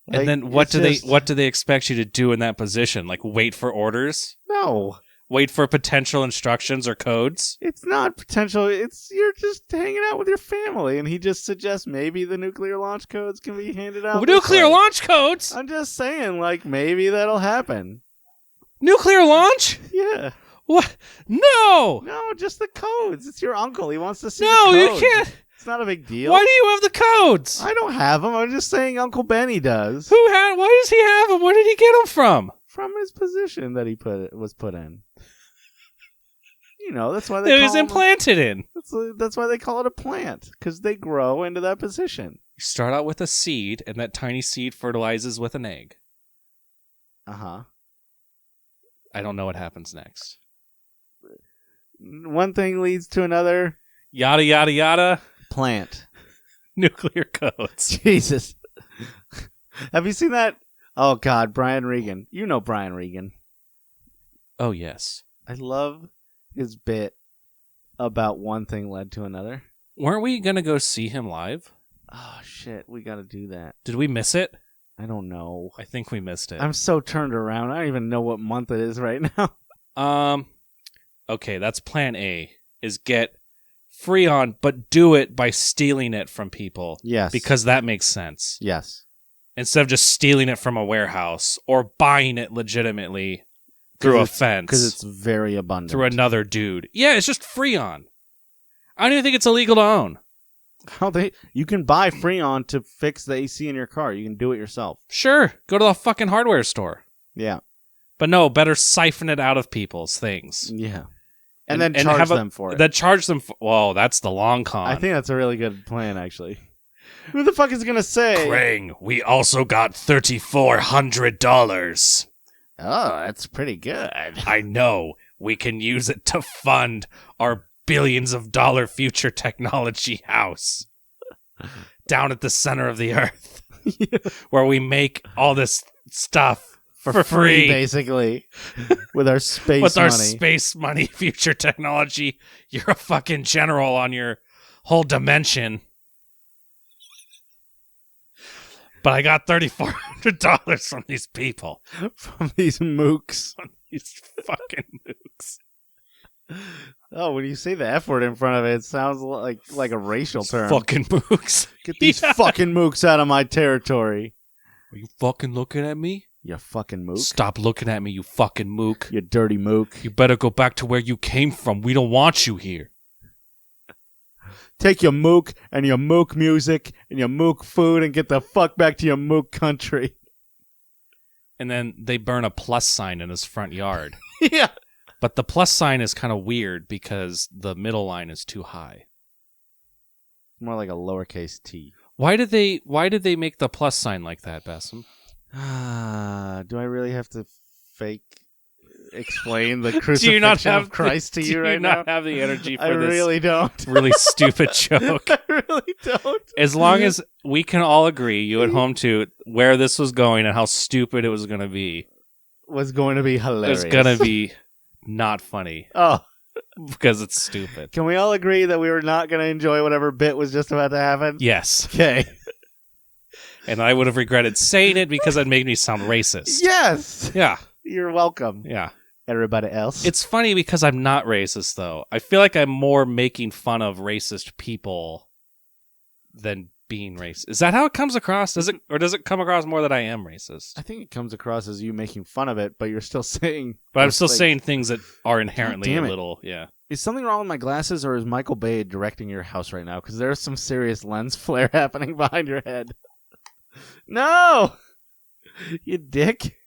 S2: Like,
S1: and then what do they expect you to do in that position? Like wait for orders?
S2: No.
S1: Wait for potential instructions or codes?
S2: It's not potential. You're just hanging out with your family, and he just suggests maybe the nuclear launch codes can be handed out.
S1: Nuclear launch codes?
S2: I'm just saying, like, maybe that'll happen.
S1: Nuclear launch?
S2: Yeah.
S1: What? No!
S2: No, just the codes. It's your uncle. He wants to see
S1: No,
S2: the
S1: you
S2: codes.
S1: can't.
S2: It's not a big deal.
S1: Why do you have the codes?
S2: I don't have them. I'm just saying Uncle Benny does.
S1: Why does he have them? Where did he get them from?
S2: From his position that he was put in. You know, that's why
S1: That he was implanted in.
S2: That's why they call it a plant, because they grow into that position.
S1: You start out with a seed, and that tiny seed fertilizes with an egg.
S2: Uh-huh.
S1: I don't know what happens next.
S2: One thing leads to another.
S1: Yada, yada, yada.
S2: Plant.
S1: Nuclear codes.
S2: Jesus. Have you seen that? Oh, God, Brian Regan. You know Brian Regan.
S1: Oh, yes.
S2: I love his bit about one thing led to another.
S1: Weren't we going to go see him live?
S2: Oh, shit. We got to do that.
S1: Did we miss it?
S2: I don't know.
S1: I think we missed it.
S2: I'm so turned around. I don't even know what month it is right now.
S1: Okay, that's plan A, is get Freon, but do it by stealing it from people.
S2: Yes.
S1: Because that makes sense.
S2: Yes.
S1: Instead of just stealing it from a warehouse or buying it legitimately through a fence.
S2: Because it's very abundant.
S1: Through another dude. Yeah, it's just Freon. I don't even think it's illegal to own.
S2: You can buy Freon to fix the AC in your car. You can do it yourself.
S1: Sure, go to the fucking hardware store.
S2: Yeah.
S1: But no, better siphon it out of people's things.
S2: Yeah. And then charge them for it.
S1: Then charge them for... Whoa, that's the long con.
S2: I think that's a really good plan, actually. Who the fuck is going to say...
S3: Krang, we also got $3,400.
S2: Oh, that's pretty good.
S1: I know. We can use it to fund our billions of dollar future technology house. Down at the center of the earth.
S2: Yeah.
S1: Where we make all this stuff for free.
S2: Basically. With our space
S1: With
S2: money.
S1: our space money, future technology. You're a fucking general on your whole dimension. But I got $3,400 from these people.
S2: From these mooks.
S1: From these fucking mooks.
S2: Oh, when you say the F word in front of it, it sounds like a racial term.
S1: Fucking mooks.
S2: Get these fucking mooks out of my territory.
S1: Are you fucking looking at me?
S2: You fucking mook.
S1: Stop looking at me, you fucking mook.
S2: You dirty mook.
S1: You better go back to where you came from. We don't want you here.
S2: Take your mook and your mook music and your mook food and get the fuck back to your mook country.
S1: And then they burn a plus sign in his front yard.
S2: Yeah.
S1: But the plus sign is kind of weird because the middle line is too high.
S2: More like a lowercase t.
S1: Why did they make the plus sign like that, Basem?
S2: Do I really have to fake explain the crucifixion of Christ to you right now?
S1: Do you not have the energy for
S2: I
S1: this
S2: really don't.
S1: really stupid joke?
S2: I really don't.
S1: As long as we can all agree, you at home too, where this was going and how stupid it was going to be.
S2: Was going to be hilarious.
S1: It's going to be not funny.
S2: Oh.
S1: Because it's stupid.
S2: Can we all agree that we were not going to enjoy whatever bit was just about to happen?
S1: Yes.
S2: Okay.
S1: And I would have regretted saying it because it made me sound racist.
S2: Yes.
S1: Yeah.
S2: You're welcome.
S1: Yeah.
S2: Everybody else.
S1: It's funny because I'm not racist, though. I feel like I'm more making fun of racist people than being racist. Is that how it comes across? Does it come across more that I am racist?
S2: I think it comes across as you making fun of it, but you're still saying.
S1: But I'm still
S2: like,
S1: saying things that are inherently
S2: damn
S1: a
S2: it.
S1: little, yeah.
S2: Is something wrong with my glasses, or is Michael Bay directing your house right now? Because there's some serious lens flare happening behind your head. No! You dick.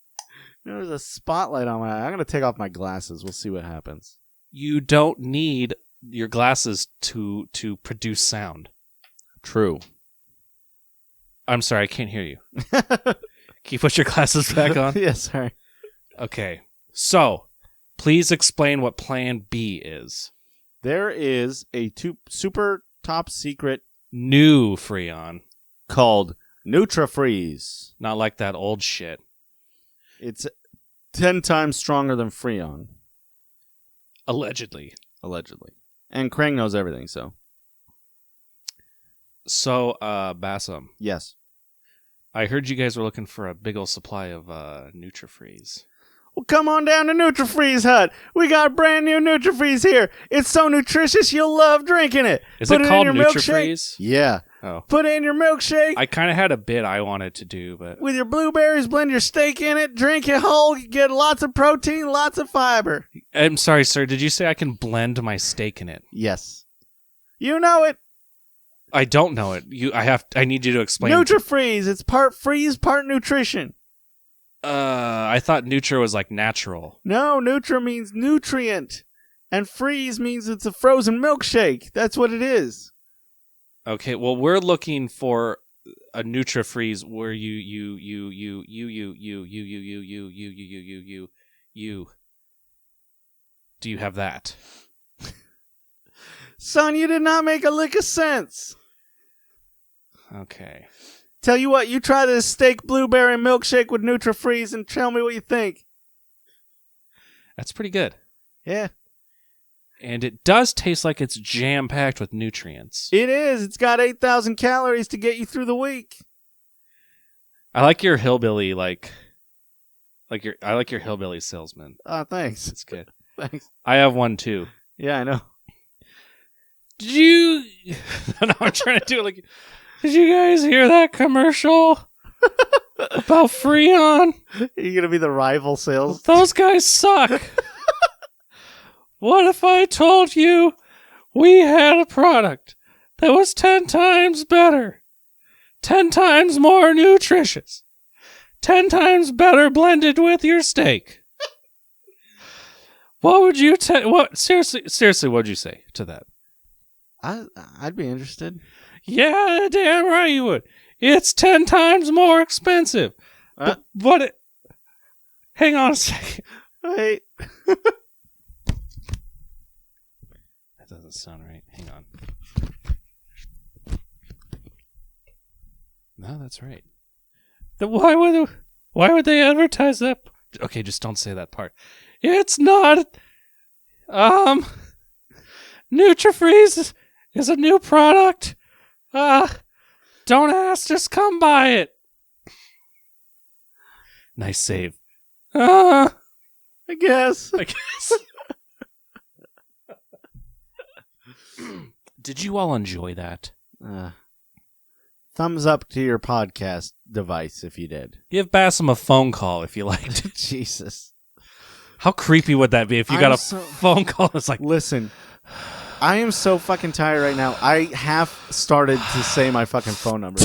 S2: There's a spotlight on my eye. I'm going to take off my glasses. We'll see what happens. You
S1: don't need your glasses to produce sound.
S2: True.
S1: I'm sorry, I can't hear you. Can you put your glasses back on?
S2: Yes, sorry.
S1: Okay. So, please explain what Plan B is.
S2: There is a super top secret
S1: new Freon
S2: called NutraFreeze.
S1: Not like that old shit.
S2: It's 10 times stronger than Freon.
S1: Allegedly.
S2: And Krang knows everything, so.
S1: So, Basem.
S2: Yes.
S1: I heard you guys were looking for a big old supply of NutraFreeze.
S2: Well, come on down to NutraFreeze Hut. We got a brand new NutraFreeze here. It's so nutritious, you'll love drinking it.
S1: Is
S2: Put
S1: it
S2: it
S1: called
S2: in your
S1: NutraFreeze?
S2: milkshake. Yeah.
S1: Oh.
S2: Put it in your milkshake.
S1: I kind of had a bit I wanted to do, but...
S2: With your blueberries, blend your steak in it, drink it whole, you get lots of protein, lots of fiber.
S1: I'm sorry, sir. Did you say I can blend my steak in it?
S2: Yes. You know it.
S1: I don't know it. I need you to explain.
S2: NutraFreeze. It's part freeze, part nutrition.
S1: I thought Nutra was like natural.
S2: No, Nutra means nutrient. And freeze means it's a frozen milkshake. That's what it is.
S1: Okay, well, we're looking for a NutraFreeze where you. Do you have that?
S2: Son, you did not make a lick of sense.
S1: Okay.
S2: Tell you what, you try this steak blueberry milkshake with NutraFreeze and tell me what you think.
S1: That's pretty good.
S2: Yeah.
S1: And it does taste like it's jam-packed with nutrients.
S2: It is. It's got 8,000 calories to get you through the week.
S1: I like your hillbilly, I like your hillbilly salesman.
S2: Oh, thanks.
S1: It's good.
S2: Thanks.
S1: I have one too.
S2: Yeah, I know.
S1: Did you... No, I'm trying to do it like... Did you guys hear that commercial about Freon?
S2: You're going to be the rival sales.
S1: Those guys suck. What if I told you we had a product that was 10 times better, 10 times more nutritious, 10 times better blended with your steak? What would you seriously, what'd you say to that?
S2: I'd be interested.
S1: Yeah, damn right you would. It's 10 times more expensive. Hang on a second.
S2: Wait.
S1: That doesn't sound right. Hang on. No, that's right. Why would they advertise that? Okay, just don't say that part. It's not. NutraFreeze is a new product. Don't ask, just come buy it. Nice save.
S2: I guess.
S1: Did you all enjoy that?
S2: Thumbs up to your podcast device if you did.
S1: Give Basem a phone call if you liked.
S2: Jesus.
S1: How creepy would that be if you got a phone call? It's like,
S2: listen, I am so fucking tired right now. I half started to say my fucking phone number.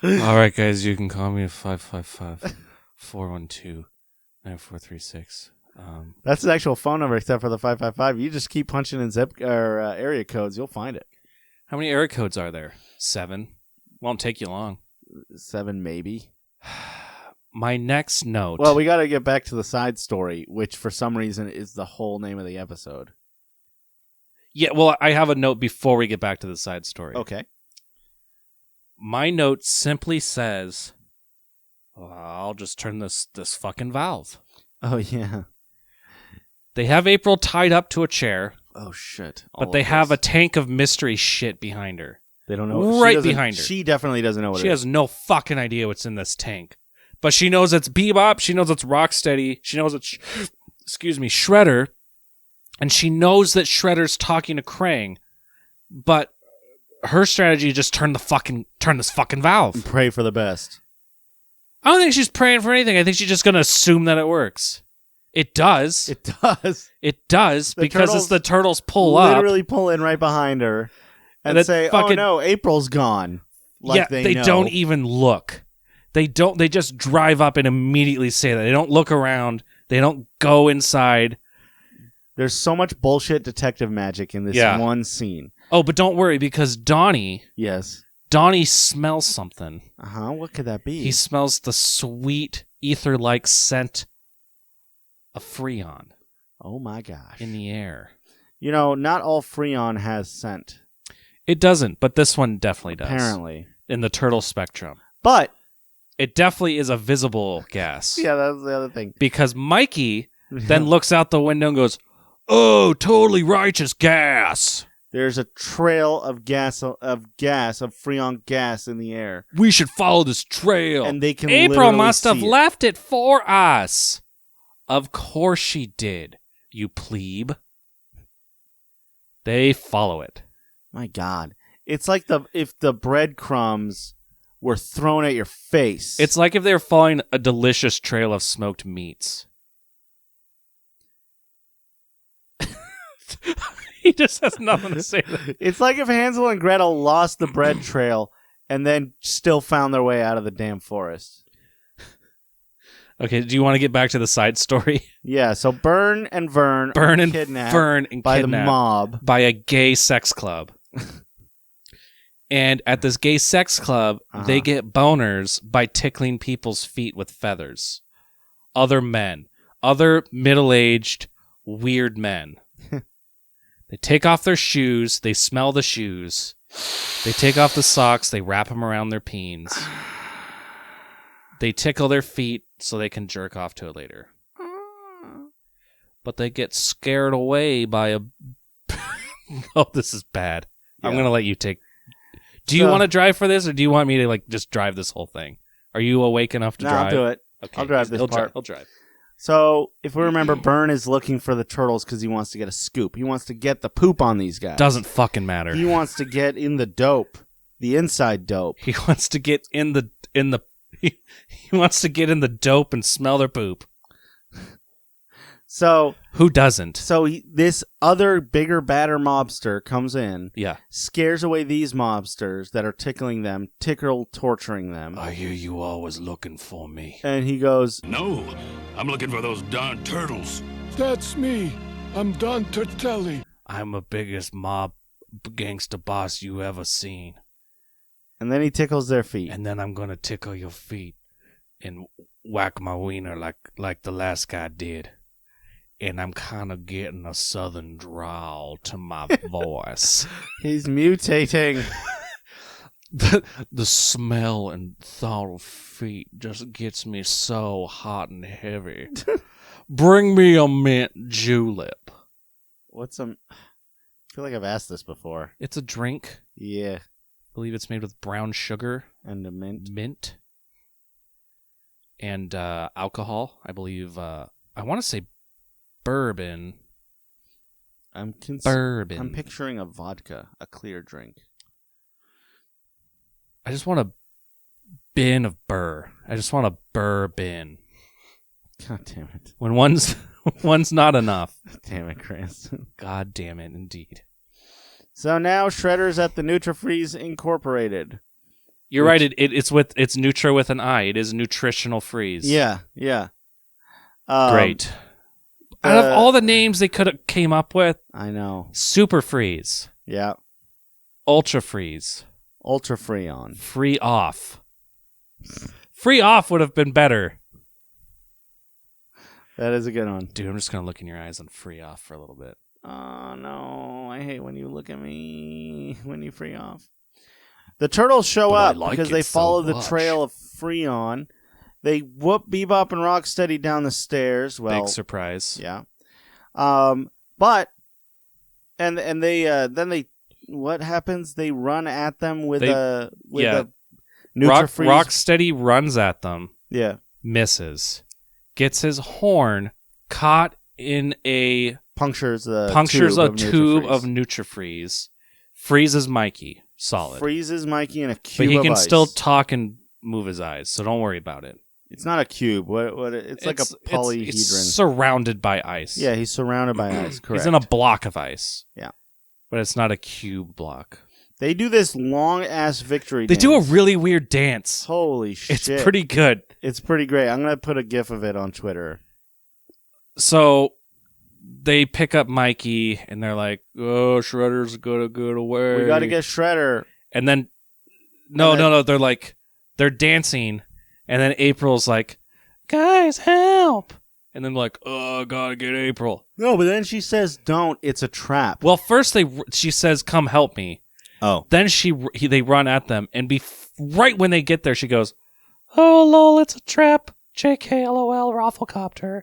S1: all right, guys, you can call me at 555-412-9436.
S2: That's the actual phone number, except for the 555. You just keep punching in area codes, you'll find it.
S1: How many area codes are there? 7. Won't take you long.
S2: 7, maybe.
S1: My next note.
S2: Well, we got to get back to the side story, which for some reason is the whole name of the episode.
S1: Yeah, well, I have a note before we get back to the side story.
S2: Okay.
S1: My note simply says, I'll just turn this fucking valve.
S2: Oh, yeah.
S1: They have April tied up to a chair.
S2: Oh, shit.
S1: But they have a tank of mystery shit behind her.
S2: They don't know.
S1: Right behind her.
S2: She definitely doesn't know what it is.
S1: She has no fucking idea what's in this tank. But she knows it's Bebop. She knows it's Rocksteady. She knows it's, Shredder. And she knows that Shredder's talking to Krang. But her strategy is just turn this fucking valve.
S2: Pray for the best.
S1: I don't think she's praying for anything. I think she's just going to assume that it works. It does.
S2: It does.
S1: It does
S2: The
S1: because
S2: turtles
S1: it's the turtles pull up.
S2: Literally pull in right behind her and
S1: that
S2: say,
S1: fucking-
S2: "Oh no, April's gone." Like
S1: they
S2: know.
S1: don't even look. They just drive up and immediately say that. They don't look around. They don't go inside.
S2: There's so much bullshit detective magic in this one scene.
S1: Oh, but don't worry because Donnie
S2: Yes.
S1: smells something.
S2: What could that be?
S1: He smells the sweet ether-like scent of Freon
S2: Oh my gosh.
S1: in the air.
S2: You know, not all Freon has scent.
S1: It doesn't, but this one definitely does.
S2: Apparently.
S1: In the turtle spectrum.
S2: But
S1: It definitely is a visible gas.
S2: yeah, that's the other thing.
S1: Because Mikey then looks out the window and goes, "Oh, totally righteous gas.
S2: There's a trail of Freon gas in the air.
S1: We should follow this trail."
S2: And they can
S1: April
S2: literally
S1: must have
S2: see it.
S1: left it for us. Of course she did, you plebe. They follow it.
S2: My God. It's like if the breadcrumbs were thrown at your face.
S1: It's like if they were following a delicious trail of smoked meats. He just has nothing to say.
S2: It's like if Hansel and Gretel lost the bread trail and then still found their way out of the damn forest.
S1: Okay, do you want to get back to the side story?
S2: Yeah, so Burne and Vern
S1: Burn
S2: are
S1: and
S2: kidnapped
S1: Fern and
S2: by
S1: kidnapped
S2: the mob.
S1: by a gay sex club. And at this gay sex club, they get boners by tickling people's feet with feathers. Other men. Other middle-aged, weird men. They take off their shoes. They smell the shoes. They take off the socks. They wrap them around their peens. They tickle their feet so they can jerk off to it later. But they get scared away by a... Oh, this is bad.
S2: Yeah.
S1: I'm going to let you take... Do you want to drive for this, or do you want me to just drive this whole thing? Are you awake enough to drive?
S2: I'll do it.
S1: Okay.
S2: I'll drive this part.
S1: He'll drive.
S2: So, if we remember, Burne is looking for the turtles because he wants to get a scoop. He wants to get the poop on these guys.
S1: Doesn't fucking matter.
S2: He wants to get in the dope. The inside dope.
S1: He wants to get in the he wants to get in the dope and smell their poop.
S2: So
S1: Who doesn't?
S2: This other bigger, badder mobster comes in,
S1: Yeah.
S2: scares away these mobsters that are tickling them, torturing them.
S1: I hear you always looking for me.
S2: And he goes,
S3: No, I'm looking for those darn turtles.
S5: That's me. I'm Don Turtelli.
S1: I'm the biggest mob gangster boss you ever seen.
S2: and then he tickles their feet.
S1: And then I'm gonna tickle your feet and whack my wiener like the last guy did. And I'm kind of getting a southern drawl to my voice.
S2: He's mutating.
S1: The smell and thought of feet just gets me so hot and heavy. Bring me a mint julep.
S2: What's some? I feel like I've asked this before.
S1: It's a drink.
S2: Yeah,
S1: I believe it's made with brown sugar,
S2: and a mint.
S1: And alcohol. I believe, I want to say bourbon. Bourbon.
S2: I'm picturing a vodka, a clear drink.
S1: I just want a bin of burr. I just want a bourbon.
S2: God damn it.
S1: When one's not enough.
S2: Damn it, Cranston.
S1: God damn it, indeed.
S2: So now Shredder's at the Nutrifreeze Incorporated.
S1: You're right. It's Nutra with an I. It is nutritional freeze.
S2: Yeah.
S1: Great. Out of all the names they could have came up with,
S2: I know.
S1: Super Freeze,
S2: Yeah.
S1: Ultra Freeze,
S2: Ultra Freon.
S1: Free Off. Free Off would have been better.
S2: That is a good one.
S1: Dude, I'm just gonna look in your eyes on Free Off for a little bit.
S2: Oh, no. I hate when you look at me when you free off. The turtles show
S1: But I
S2: up
S1: like
S2: because
S1: it
S2: they
S1: so
S2: follow the
S1: much.
S2: trail of Freon. They whoop Bebop and Rocksteady down the stairs. Well,
S1: Big surprise.
S2: yeah. But and they then they what happens? They run at them with a Nutrifreeze.
S1: Rocksteady runs at them,
S2: Yeah.
S1: misses, gets his horn caught in a
S2: Punctures a
S1: tube
S2: Nutrifreeze.
S1: of Nutrifreeze, freezes Mikey. solid.
S2: freezes Mikey in a
S1: But
S2: cube
S1: he
S2: of
S1: can
S2: ice.
S1: still talk and move his eyes, so don't worry about it.
S2: It's not a cube. What? It's like a polyhedron.
S1: It's surrounded by ice.
S2: Yeah, he's surrounded by ice. Correct.
S1: He's in a block of ice.
S2: Yeah.
S1: But it's not a cube block.
S2: They do this long ass victory.
S1: They do a
S2: dance.
S1: really weird dance.
S2: Holy shit!
S1: It's pretty good.
S2: It's pretty great. I'm gonna put a gif of it on Twitter.
S1: So they pick up Mikey and they're like, "Oh, Shredder's gonna get away.
S2: We got to get Shredder."
S1: And then, no. They're like, they're dancing, and then April's like, "Guys, help!" And then like, "Oh, gotta get April."
S2: No, but then she says, "Don't. It's a trap."
S1: Well, first she says, "Come help me."
S2: Oh,
S1: Then they run at them, and right when they get there, she goes, "Oh, lol, it's a trap. JK, LOL, Rafflecopter."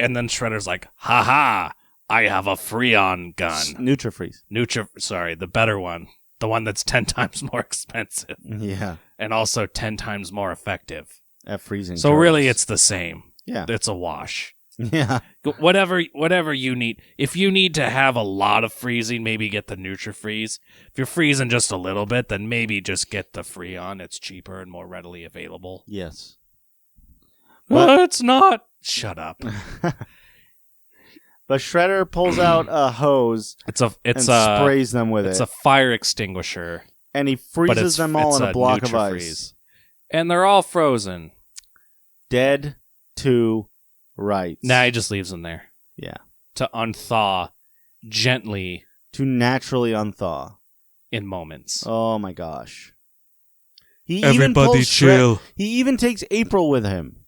S1: And then Shredder's like, "Ha ha! I have a Freon gun."
S2: Nutrifreeze.
S1: Sorry, the better one. The one that's 10 times more expensive.
S2: Yeah,
S1: And also 10 times more effective.
S2: at freezing.
S1: So really, it's the same.
S2: Yeah.
S1: It's a wash.
S2: Yeah.
S1: Whatever you need. If you need to have a lot of freezing, maybe get the Nutrifreeze. If you're freezing just a little bit, then maybe just get the Freon. It's cheaper and more readily available.
S2: Yes.
S1: Well, it's not. Shut up.
S2: But Shredder pulls out a hose
S1: It's
S2: and
S1: a
S2: sprays them with
S1: it's
S2: it.
S1: a fire extinguisher.
S2: And he
S1: But
S2: freezes them all in a block of
S1: Nutrifreeze.
S2: ice.
S1: And they're all frozen.
S2: Dead to rights.
S1: Nah, he just leaves them there
S2: Yeah.
S1: to unthaw gently
S2: To naturally unthaw.
S1: in moments.
S2: Oh my gosh. He even pulls he even takes April with him.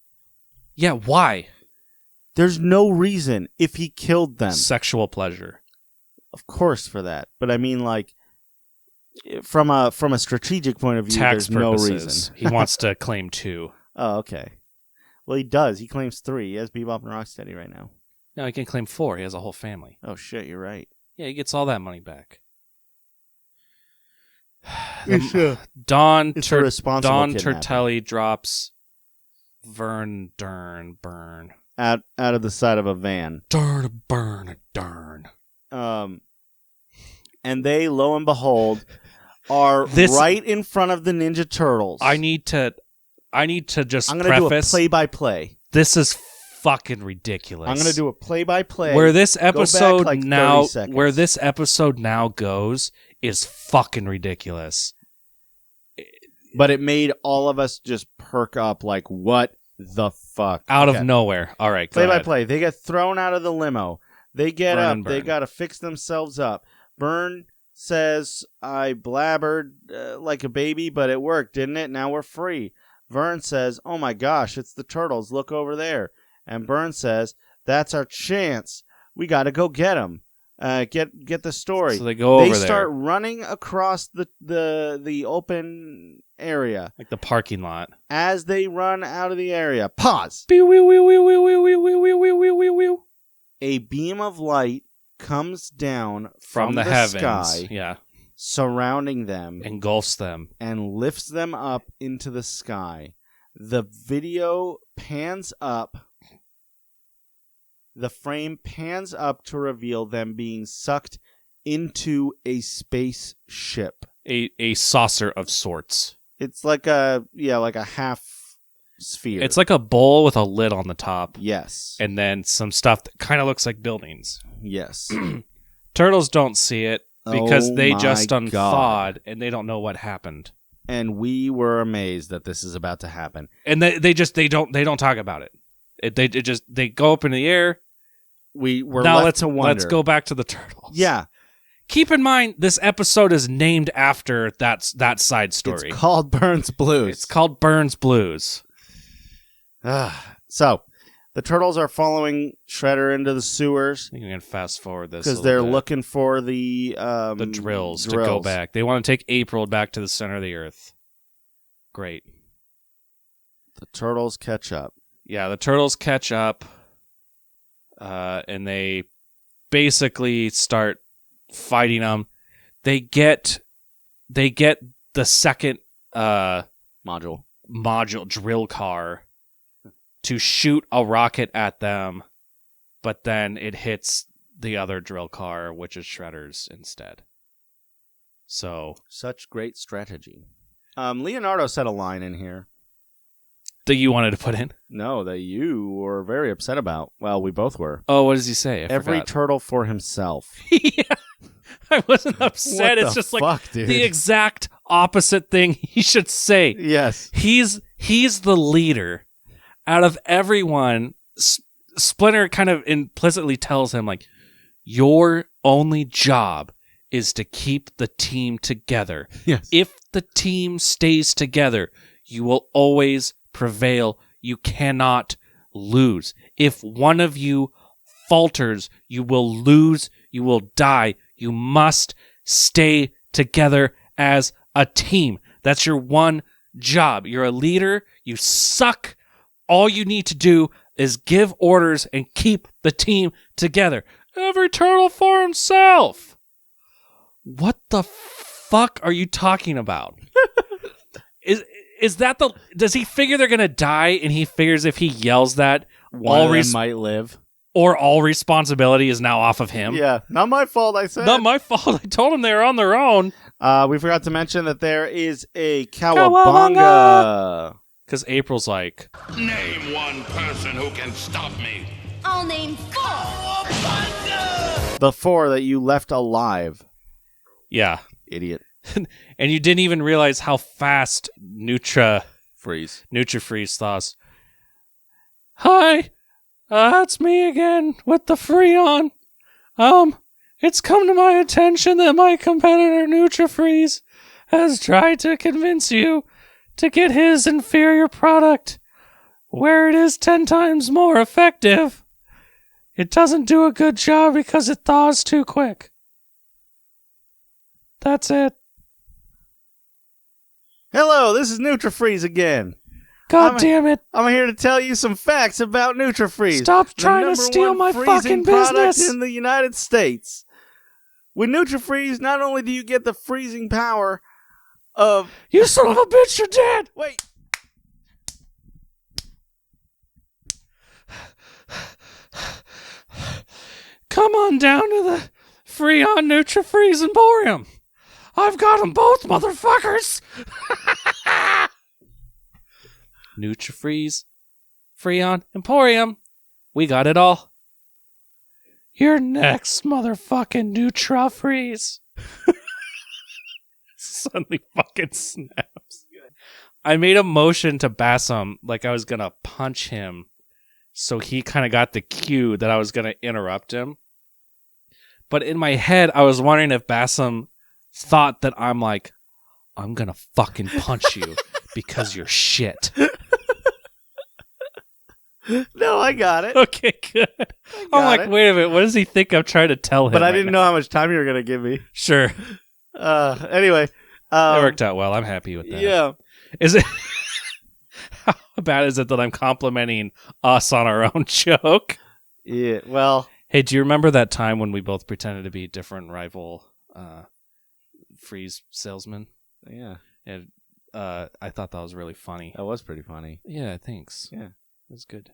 S1: Yeah, why?
S2: There's no reason if he killed them.
S1: Sexual pleasure.
S2: Of course for that. But I mean like from a strategic point of view,
S1: Tax
S2: there's no
S1: purposes.
S2: reason.
S1: He wants to claim 2.
S2: Oh, okay. Well, he does. He claims 3. He has Bebop and Rocksteady right now.
S1: No, he can claim 4. He has a whole family.
S2: Oh shit, you're right.
S1: Yeah, he gets all that money back.
S2: It's
S1: Don
S2: a responsible kidnapping.
S1: Turtelli drops Burne.
S2: out of the side of a van.
S1: Burn.
S2: And they, lo and behold, are right in front of the Ninja Turtles.
S1: I need to just
S2: I'm gonna do a
S1: preface.
S2: play-by-play.
S1: This is fucking ridiculous.
S2: I'm gonna do a play-by-play.
S1: Where this episode
S2: like 30
S1: now,
S2: seconds.
S1: where this episode now goes, is fucking ridiculous.
S2: But it made all of us just perk up like, what the fuck?
S1: Out
S2: Okay.
S1: of nowhere. All right, go ahead.
S2: Play-by-play. They get thrown out of the limo. They get
S1: Burn
S2: up.
S1: and
S2: They
S1: burn.
S2: got to fix themselves up. Burne says, I blabbered like a baby, but it worked, didn't it? Now we're free. Vern says, oh my gosh, it's the turtles. Look over there. And Burne says, that's our chance. We got to go get them. Get the story.
S1: So they go over
S2: They
S1: there.
S2: start running across the open area.
S1: Like the parking lot.
S2: As they run out of the area, pause. A beam of light comes down
S1: From the heavens.
S2: sky,
S1: Yeah.
S2: surrounding them,
S1: Engulfs them.
S2: and lifts them up into the sky. The video pans up. The frame pans up to reveal them being sucked into a spaceship.
S1: A saucer of sorts.
S2: It's like a half sphere.
S1: It's like a bowl with a lid on the top.
S2: yes.
S1: And then some stuff that kind of looks like buildings.
S2: Yes.
S1: Turtles don't see it because
S2: Oh
S1: they
S2: my
S1: just
S2: God.
S1: unthawed and they don't know what happened.
S2: And we were amazed that this is about to happen.
S1: And they don't talk about it. They go up in the air.
S2: We're
S1: Now
S2: left to wonder.
S1: let's go back to the turtles.
S2: Yeah.
S1: Keep in mind this episode is named after that side story.
S2: It's called Burne's Blues.
S1: It's called Burne's Blues.
S2: So, the turtles are following Shredder into the sewers
S1: I think we can fast forward this
S2: because
S1: a
S2: they're
S1: little bit.
S2: looking for the
S1: drills to go back. They want to take April back to the center of the earth. Great.
S2: The turtles catch up.
S1: Yeah, the turtles catch up, and they basically start fighting them. They get the second
S2: Module.
S1: drill car to shoot a rocket at them, but then it hits the other drill car, which is Shredder's instead. So
S2: Such great strategy. Leonardo said a line in here.
S1: that you wanted to put in?
S2: No, that you were very upset about. Well, we both were.
S1: Oh, what does he say? I
S2: Every
S1: forgot.
S2: turtle for himself.
S1: Yeah. I wasn't upset.
S2: What
S1: It's
S2: the
S1: just like
S2: fuck, dude?
S1: the exact opposite thing he should say.
S2: Yes.
S1: He's the leader. Out of everyone, Splinter kind of implicitly tells him, like, your only job is to keep the team together.
S2: Yes.
S1: If the team stays together, you will always prevail. You cannot lose. If one of you falters, you will lose. You will die. You must stay together as a team. That's your one job. You're a leader. You suck. All you need to do is give orders and keep the team together. Every turtle for himself. What the fuck are you talking about? Is that the... Does he figure they're going to die and he figures if he yells that
S2: One of them might live.
S1: or all responsibility is now off of him?
S2: Yeah. Not my fault, I said.
S1: Not my fault. I told him they were on their own.
S2: We forgot to mention that there is a
S1: Cowabunga!
S2: Cowabunga.
S1: Because April's like,
S3: Name one person who can stop me.
S4: I'll name 4.
S2: The 4 that you left alive.
S1: yeah.
S2: Idiot.
S1: And you didn't even realize how fast
S2: Freeze.
S1: Nutrifreeze thaws. Hi, it's me again with the Freon. It's come to my attention that my competitor Nutrifreeze has tried to convince you to get his inferior product, where it is 10 times more effective. It doesn't do a good job because it thaws too quick. That's it.
S2: Hello, this is Nutrifreeze again.
S1: God damn it.
S2: I'm here to tell you some facts about Nutrifreeze.
S1: Stop
S2: the
S1: trying to
S2: number
S1: steal
S2: one
S1: my
S2: freezing
S1: fucking
S2: product
S1: business.
S2: in the United States. With Nutrifreeze, not only do you get the freezing power of...
S1: You son of a bitch, you're dead!
S2: Wait.
S1: Come on down to the Freon Nutrifreeze Emporium. I've got them both, motherfuckers! Nutrifreeze, Freon Emporium. We got it all. You're next, motherfucking Nutrafreeze. Suddenly fucking snaps. I made a motion to Basem like I was gonna punch him, so he kind of got the cue that I was gonna interrupt him. But in my head, I was wondering if Basem thought that I'm like, I'm gonna fucking punch you because you're shit.
S2: No, I got it.
S1: Okay, good. I'm like, wait a minute, what does he think I'm trying to tell him?
S2: But I
S1: right
S2: didn't
S1: now?
S2: know how much time you were going to give me.
S1: Sure.
S2: Anyway.
S1: That worked out well. I'm happy with that.
S2: Yeah.
S1: Is it... How bad is it that I'm complimenting us on our own joke?
S2: Yeah, well...
S1: Hey, do you remember that time when we both pretended to be different rival freeze salesmen?
S2: Yeah.
S1: And I thought that was really funny.
S2: That was pretty funny.
S1: Yeah, thanks.
S2: Yeah.
S1: It was good.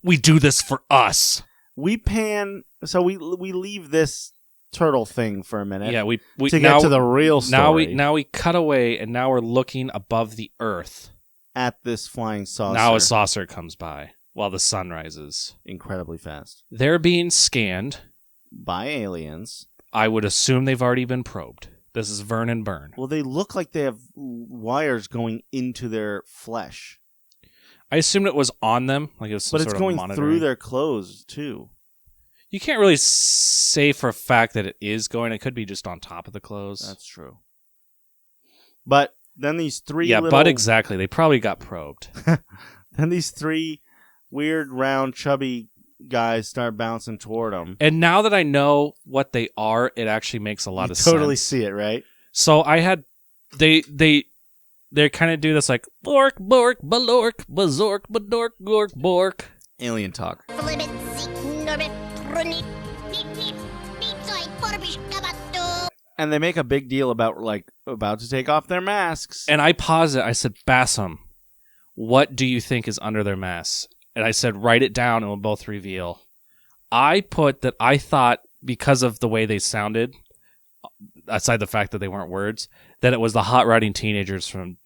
S2: We
S1: do this for us.
S2: We pan... So we leave this turtle thing for a minute.
S1: Yeah, we
S2: to
S1: now,
S2: get to the real story.
S1: Now we cut away, and now we're looking above the earth.
S2: At this flying saucer.
S1: Now a saucer comes by while the sun rises.
S2: Incredibly fast.
S1: They're being scanned.
S2: By aliens.
S1: I would assume they've already been probed. This is Burne and Burne.
S2: Well, they look like they have wires going into their flesh.
S1: I assumed it was on them, like it was some
S2: but
S1: sort
S2: it's
S1: of
S2: going
S1: monitoring.
S2: through their clothes, too.
S1: You can't really say for a fact that it is going. It could be just on top of the clothes.
S2: That's true. But then these three
S1: but exactly. They probably got probed.
S2: Then these 3 weird, round, chubby guys start bouncing toward them.
S1: And now that I know what they are, it actually makes a lot of sense.
S2: Totally see it, right?
S1: So I had... They kind of do this like... Bork, bork, balork, bazork, badork, gork, bork.
S2: Alien talk. And they make a big deal about, about to take off their masks.
S1: And I paused it. I said, Basem, what do you think is under their masks? And I said, write it down and we'll both reveal. I put that I thought, because of the way they sounded, aside the fact that they weren't words, that it was the hot rodding teenagers from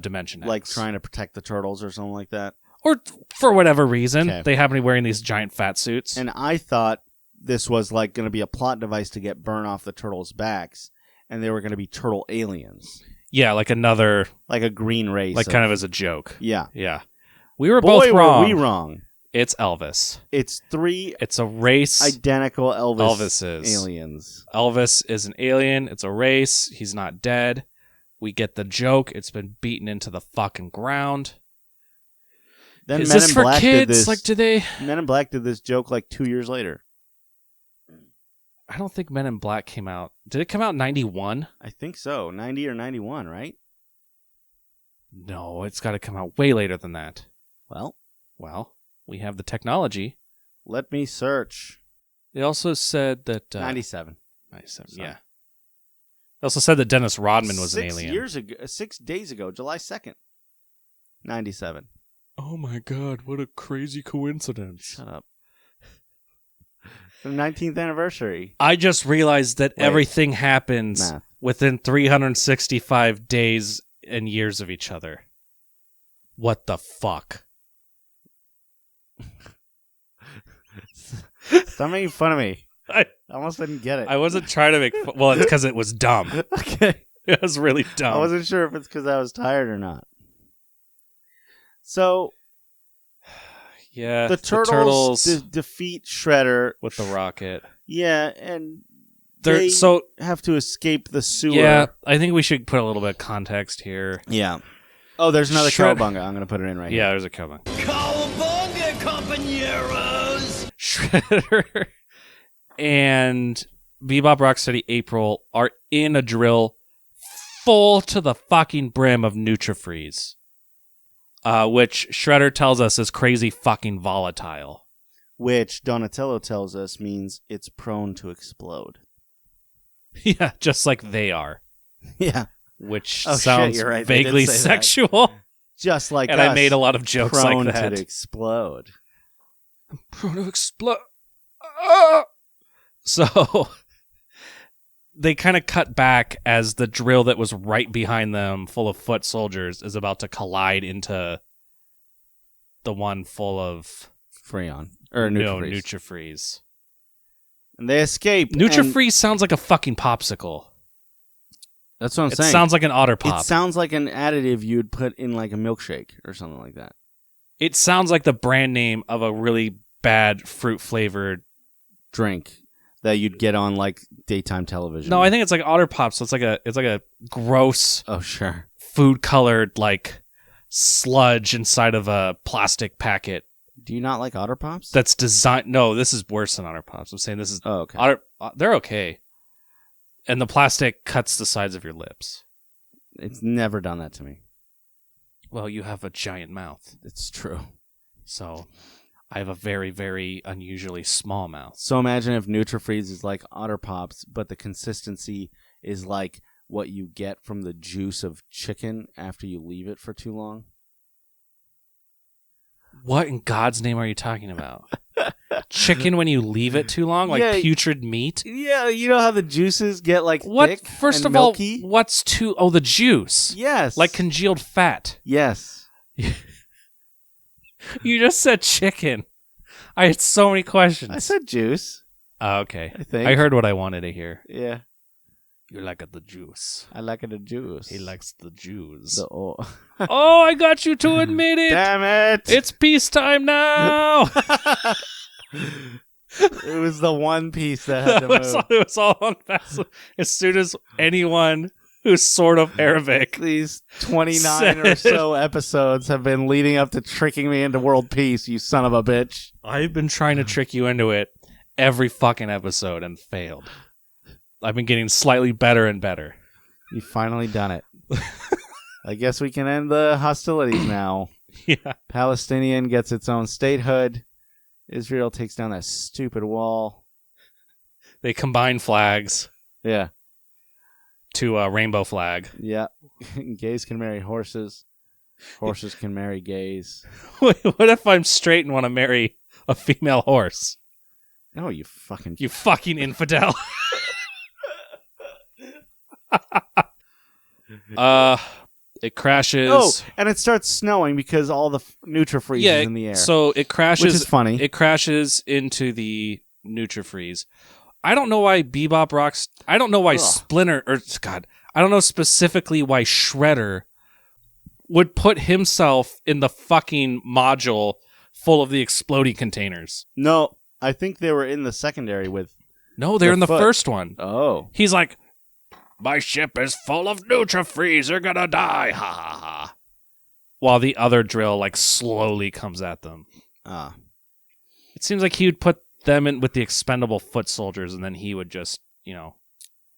S1: Dimension X.
S2: Like trying to protect the turtles or something like that.
S1: Or for whatever reason,
S2: Okay.
S1: they happen to be wearing these giant fat suits.
S2: And I thought this was like going to be a plot device to get Burne off the turtles' backs, and they were going to be turtle aliens.
S1: Yeah, like another...
S2: Like a green race.
S1: Like kind of as a joke.
S2: Yeah.
S1: Yeah. We were
S2: Boy,
S1: both wrong.
S2: were we wrong.
S1: It's Elvis.
S2: It's 3
S1: It's a race.
S2: identical
S1: Elvises.
S2: aliens.
S1: Elvis is an alien. It's a race. He's not dead. We get the joke. It's been beaten into the fucking ground.
S2: Then
S1: Is
S2: Men
S1: this
S2: in
S1: for
S2: Black
S1: kids?
S2: did this.
S1: Like, do they...
S2: Men in Black did this joke like 2 years later.
S1: I don't think Men in Black came out. Did it come out in 91?
S2: I think so. 90 or 91, right?
S1: No, it's got to come out way later than that.
S2: Well,
S1: We have the technology.
S2: let me search.
S1: They also said that...
S2: 97.
S1: 97,
S2: Sorry.
S1: yeah. They also said that Dennis Rodman was an alien.
S2: 6 days ago, July 2nd. 97.
S1: Oh my god, what a crazy coincidence.
S2: Shut up. The 19th anniversary.
S1: I just realized that
S2: Wait.
S1: everything happens
S2: Math.
S1: within 365 days and years of each other. What the fuck?
S2: Stop making fun of me.
S1: I
S2: I almost didn't get it.
S1: wasn't trying to make fun. Well, it's because it was dumb.
S2: Okay.
S1: It was really dumb.
S2: I wasn't sure if it's because I was tired or not. So,
S1: yeah,
S2: the turtles,
S1: turtles
S2: defeat Shredder.
S1: with the rocket.
S2: Yeah, and
S1: They're
S2: they
S1: so
S2: have to escape the sewer.
S1: yeah. I think we should put a little bit of context here.
S2: Yeah. Oh, there's another
S1: Shred-
S2: Cowabunga. I'm going to put it in right
S1: Yeah,
S2: here.
S1: there's a Cowabunga.
S3: Cowabunga, compañeros!
S1: Shredder and Bebop, Rocksteady, April are in a drill full to the fucking brim of Nutrifreeze, which Shredder tells us is crazy fucking volatile.
S2: Which Donatello tells us means it's prone to explode.
S1: Yeah, just like they are,
S2: Yeah.
S1: which
S2: Oh, shit,
S1: sounds
S2: you're right, they did
S1: vaguely
S2: say that.
S1: sexual.
S2: Just like
S1: And
S2: us,
S1: I made a lot of jokes
S2: prone
S1: like that.
S2: to explode.
S1: Prone to explode. Ah! So they kind of cut back as the drill that was right behind them, full of foot soldiers, is about to collide into the one full of
S2: Freon. Or Nutrifreeze.
S1: Nutrifreeze.
S2: And they escape. and
S1: Nutrifreeze sounds like a fucking popsicle.
S2: That's what I'm
S1: It
S2: saying.
S1: sounds like an Otter Pop.
S2: It sounds like an additive you'd put in like a milkshake or something like that.
S1: It sounds like the brand name of a really bad fruit flavored.
S2: Drink that you'd get on like daytime television.
S1: No, I think it's like Otter Pop. So it's like a gross
S2: Oh, sure.
S1: food colored like sludge inside of a plastic packet
S2: Do you not like Otter Pops?
S1: that's designed. No, this is worse than Otter Pops. I'm saying this is
S2: Oh, okay.
S1: Otter. They're okay, and the plastic cuts the sides of your lips.
S2: It's never done that to me.
S1: Well, you have a giant mouth,
S2: It's true.
S1: so I have a very, very unusually small mouth.
S2: So imagine if Nutrifreeze is like Otter Pops, but the consistency is like what you get from the juice of chicken after you leave it for too long.
S1: What in God's name are you talking about? Chicken when you leave it too long, like
S2: Yeah.
S1: putrid meat.
S2: Yeah, you know how the juices get like
S1: What?
S2: thick
S1: First
S2: and
S1: of
S2: milky?
S1: all, what's too? Oh, the juice,
S2: Yes.
S1: like congealed fat.
S2: yes.
S1: You just said chicken. I had so many questions.
S2: I said juice.
S1: Oh, okay.
S2: I think.
S1: I heard what I wanted to hear.
S2: Yeah.
S1: You like the juice.
S2: I like it a juice.
S1: He likes the Jews.
S2: the oh.
S1: Oh, I got you to admit it.
S2: Damn it!
S1: It's peacetime now.
S2: It was the one piece that had to move.
S1: it was all on fast. As soon as anyone who's sort of Arabic.
S2: These 29 or so episodes have been leading up to tricking me into world peace, you son of a bitch.
S1: I've been trying to trick you into it every fucking episode and failed. I've been getting slightly better and better.
S2: You've finally done it. I guess we can end the hostilities now.
S1: Yeah.
S2: Palestinian gets its own statehood. Israel takes down that stupid wall.
S1: They combine flags
S2: Yeah.
S1: to a rainbow flag.
S2: Yeah. Gays can marry horses. Horses can marry gays.
S1: Wait, what if I'm straight and want to marry a female horse?
S2: Oh, you fucking...
S1: You fucking infidel. It crashes.
S2: Oh, and it starts snowing because all the Nutrifreeze is in the air.
S1: So it crashes.
S2: Which is funny.
S1: It crashes into the Nutrifreeze. I don't know why Bebop rocks. I don't know why Splinter I don't know specifically why Shredder would put himself in the fucking module full of the exploding containers.
S2: No, I think they were in the secondary with.
S1: No, they're in the first one.
S2: Oh.
S1: He's like, my ship is full of Nutrifreeze. They're gonna die. Ha ha ha. While the other drill like slowly comes at them. It seems like he would put them in with the expendable foot soldiers, and then he would just,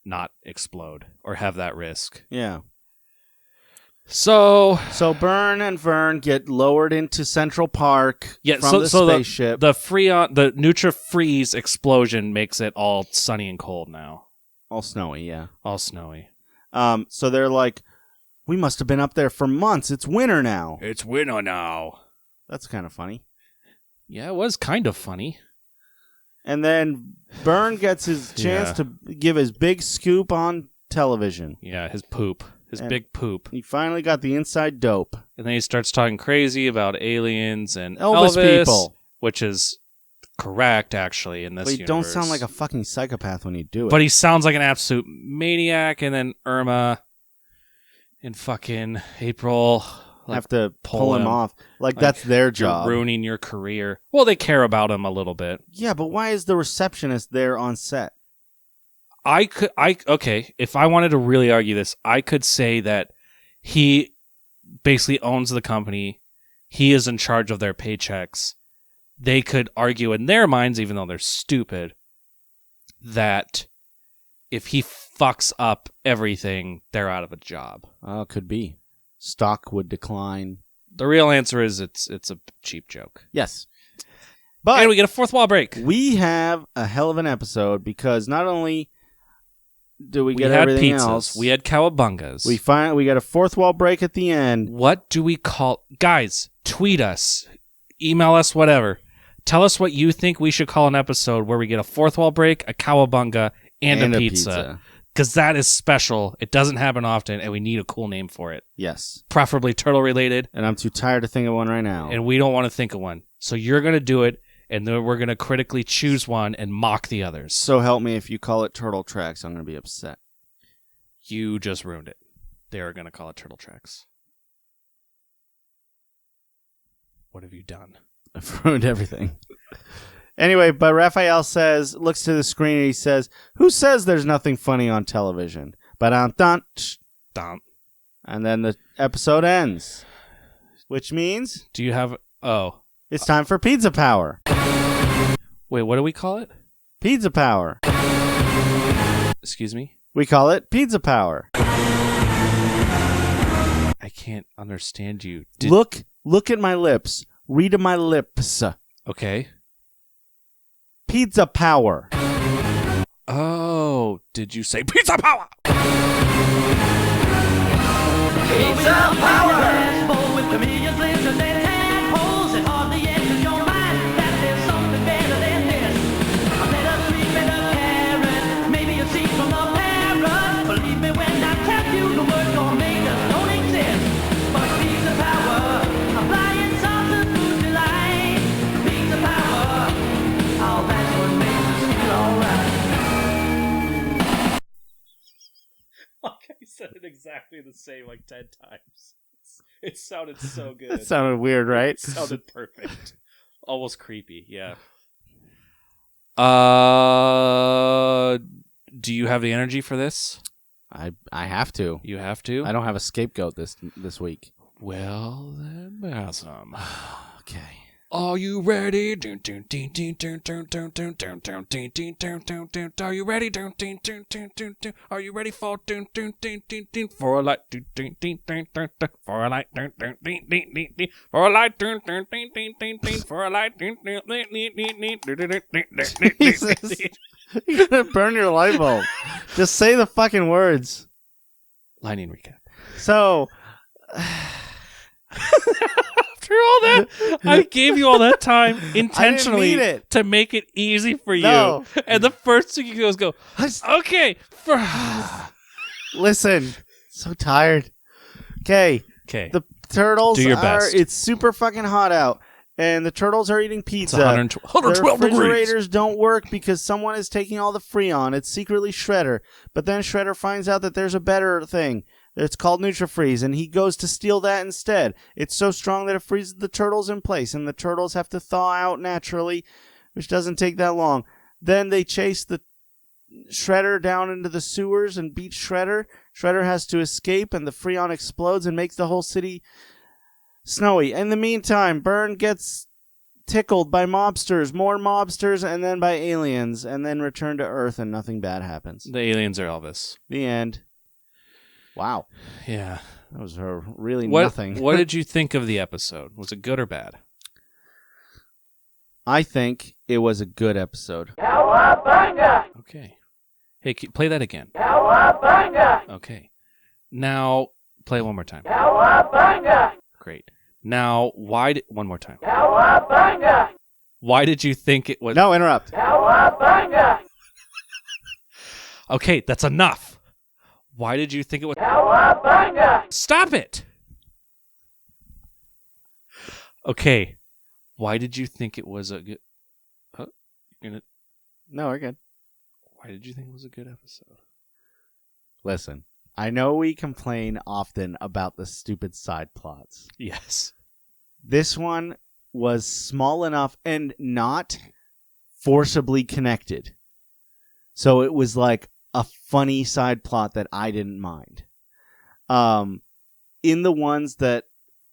S1: not explode or have that risk.
S2: Yeah.
S1: So
S2: Burne and Vern get lowered into Central Park from the spaceship.
S1: The Nutrifreeze explosion makes it all sunny and cold now.
S2: All snowy, yeah.
S1: All snowy.
S2: So they're like, we must have been up there for months. It's winter now.
S1: It's winter now.
S2: That's kind of funny.
S1: Yeah, it was kind of funny.
S2: And then Burne gets his chance to give his big scoop on television.
S1: Yeah, his poop. His big poop.
S2: He finally got the inside dope.
S1: And then he starts talking crazy about aliens and
S2: Elvis people.
S1: Which is correct, actually, in this universe.
S2: But you don't sound like a fucking psychopath when you do it.
S1: But he sounds like an absolute maniac, and then Irma in fucking April
S2: have to pull him off. Like that's their job.
S1: Ruining your career. Well, they care about him a little bit.
S2: Yeah, but why is the receptionist there on set?
S1: Okay, if I wanted to really argue this, I could say that he basically owns the company. He is in charge of their paychecks. They could argue in their minds, even though they're stupid, that if he fucks up everything, they're out of a job.
S2: Could be. Stock would decline.
S1: The real answer is it's a cheap joke.
S2: Yes. But
S1: and we get a fourth wall break.
S2: We have a hell of an episode because not only do we get everything
S1: pizzas.
S2: else,
S1: we had cowabungas.
S2: We got a fourth wall break at the end.
S1: What do we call... Guys, tweet us, email us, whatever. Tell us what you think we should call an episode where we get a fourth wall break, a cowabunga, and a pizza. Because that is special. It doesn't happen often, and we need a cool name for it.
S2: Yes.
S1: Preferably turtle-related.
S2: And I'm too tired to think of one right now.
S1: And we don't want to think of one. So you're going to do it, and then we're going to critically choose one and mock the others.
S2: So help me, if you call it Turtle Tracks, I'm going to be upset.
S1: You just ruined it. They are going to call it Turtle Tracks. What have you done?
S2: I've ruined everything. Anyway, but Raphael looks to the screen and he says, who says there's nothing funny on television? Ba-dum-dum. And then the episode ends. Which means...
S1: Do you have... Oh.
S2: It's time for Pizza Power.
S1: Wait, what do we call it?
S2: Pizza Power.
S1: Excuse me?
S2: We call it Pizza Power.
S1: I can't understand you.
S2: Look at my lips. Read my lips.
S1: Okay.
S2: Pizza Power.
S1: Oh, did you say Pizza Power?
S6: Pizza Power!
S1: I said it exactly the same like 10 times. It sounded so good.
S2: That sounded weird, right?
S1: It sounded perfect. Almost creepy, yeah. Do you have the energy for this?
S2: I have to.
S1: You have to?
S2: I don't have a scapegoat this week.
S1: Well, then, Basem.
S2: Okay.
S1: Are you ready? Are you ready? Are you ready for a light? For a light? For a light? For a light?
S2: Jesus. You're gonna burn your light bulb. Just say the fucking words.
S1: Lightning recap.
S2: So
S1: after all that, I gave you all that time intentionally to make it easy for you.
S2: No.
S1: And the first thing you do is go, okay,
S2: Listen. So tired. Okay.
S1: Okay.
S2: The turtles
S1: Do your best.
S2: It's super fucking hot out. And the turtles are eating
S1: It's
S2: pizza.
S1: 112
S2: Their
S1: degrees.
S2: refrigerators don't work because someone is taking all the Freon. It's secretly Shredder. But then Shredder finds out that there's a better thing. It's called Nutrifreeze, and he goes to steal that instead. It's so strong that it freezes the turtles in place, and the turtles have to thaw out naturally, which doesn't take that long. Then they chase the Shredder down into the sewers and beat Shredder. Shredder has to escape, and the Freon explodes and makes the whole city snowy. In the meantime, Burne gets tickled by mobsters, more mobsters, and then by aliens, and then return to Earth, and nothing bad happens.
S1: The aliens are Elvis.
S2: The end. Wow.
S1: Yeah.
S2: That was really nothing.
S1: What did you think of the episode? Was it good or bad?
S2: I think it was a good episode.
S6: Cowabunga!
S1: Okay. Hey, play that again.
S6: Cowabunga!
S1: Okay. Now, play it one more time.
S6: Cowabunga!
S1: Great. Now, one more time.
S6: Cowabunga!
S1: Why did you think it was...
S2: No, interrupt.
S6: Cowabunga!
S1: Okay, that's enough. Why did you think it was...
S6: Cowabunga!
S1: Stop it! Okay. Why did you think it was a good... Huh?
S2: No, we're good.
S1: Why did you think it was a good episode?
S2: Listen, I know we complain often about the stupid side plots.
S1: Yes.
S2: This one was small enough and not forcibly connected. So it was like a funny side plot that I didn't mind. In the ones that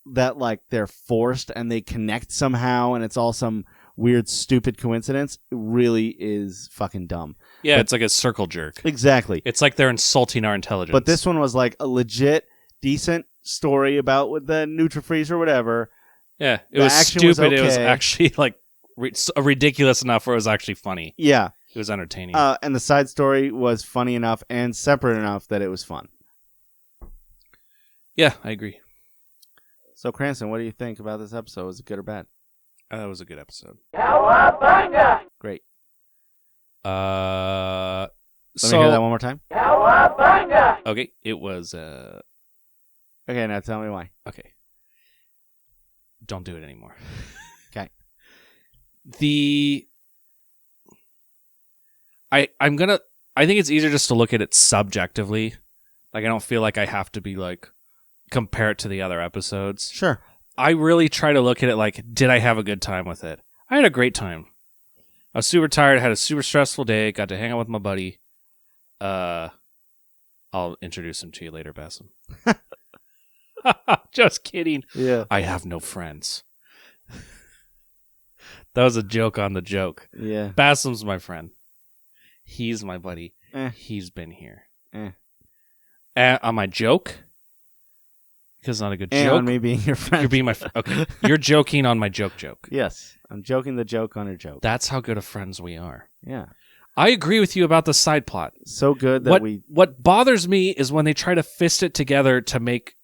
S2: like they're forced and they connect somehow and it's all some weird stupid coincidence, it really is fucking dumb.
S1: Yeah,
S2: But-
S1: it's like a circle jerk.
S2: Exactly.
S1: It's like they're insulting our intelligence.
S2: But this one was like a legit, decent story about with the Nutrifreeze or whatever.
S1: Yeah, it
S2: The
S1: was
S2: action
S1: stupid.
S2: was
S1: It was
S2: okay.
S1: actually like ridiculous enough where it was actually funny.
S2: Yeah.
S1: It was entertaining.
S2: And the side story was funny enough and separate enough that it was fun.
S1: Yeah, I agree.
S2: So, Cranston, what do you think about this episode? Was it good or bad?
S1: That was a good episode.
S6: Cowabunga!
S2: Great.
S1: Let
S2: Let me hear that one more time.
S6: Cowabunga!
S1: Okay, it was
S2: Okay, now tell me why.
S1: okay. Don't do it anymore.
S2: Okay.
S1: I think it's easier just to look at it subjectively. Like I don't feel like I have to be like compare it to the other episodes.
S2: Sure.
S1: I really try to look at it like, did I have a good time with it? I had a great time. I was super tired, had a super stressful day, got to hang out with my buddy. I'll introduce him to you later, Basem. Just kidding.
S2: Yeah.
S1: I have no friends. That was a joke on the joke.
S2: Yeah.
S1: Basem's my friend. He's my buddy.
S2: Eh.
S1: He's been here.
S2: Eh.
S1: On my joke? Because it's not a good
S2: And
S1: joke.
S2: on me being your friend.
S1: You're being my friend. Okay. You're joking on my joke.
S2: Yes. I'm joking the joke on your joke.
S1: That's how good of friends we are.
S2: Yeah.
S1: I agree with you about the side plot.
S2: So good that
S1: What bothers me is when they try to fist it together to make...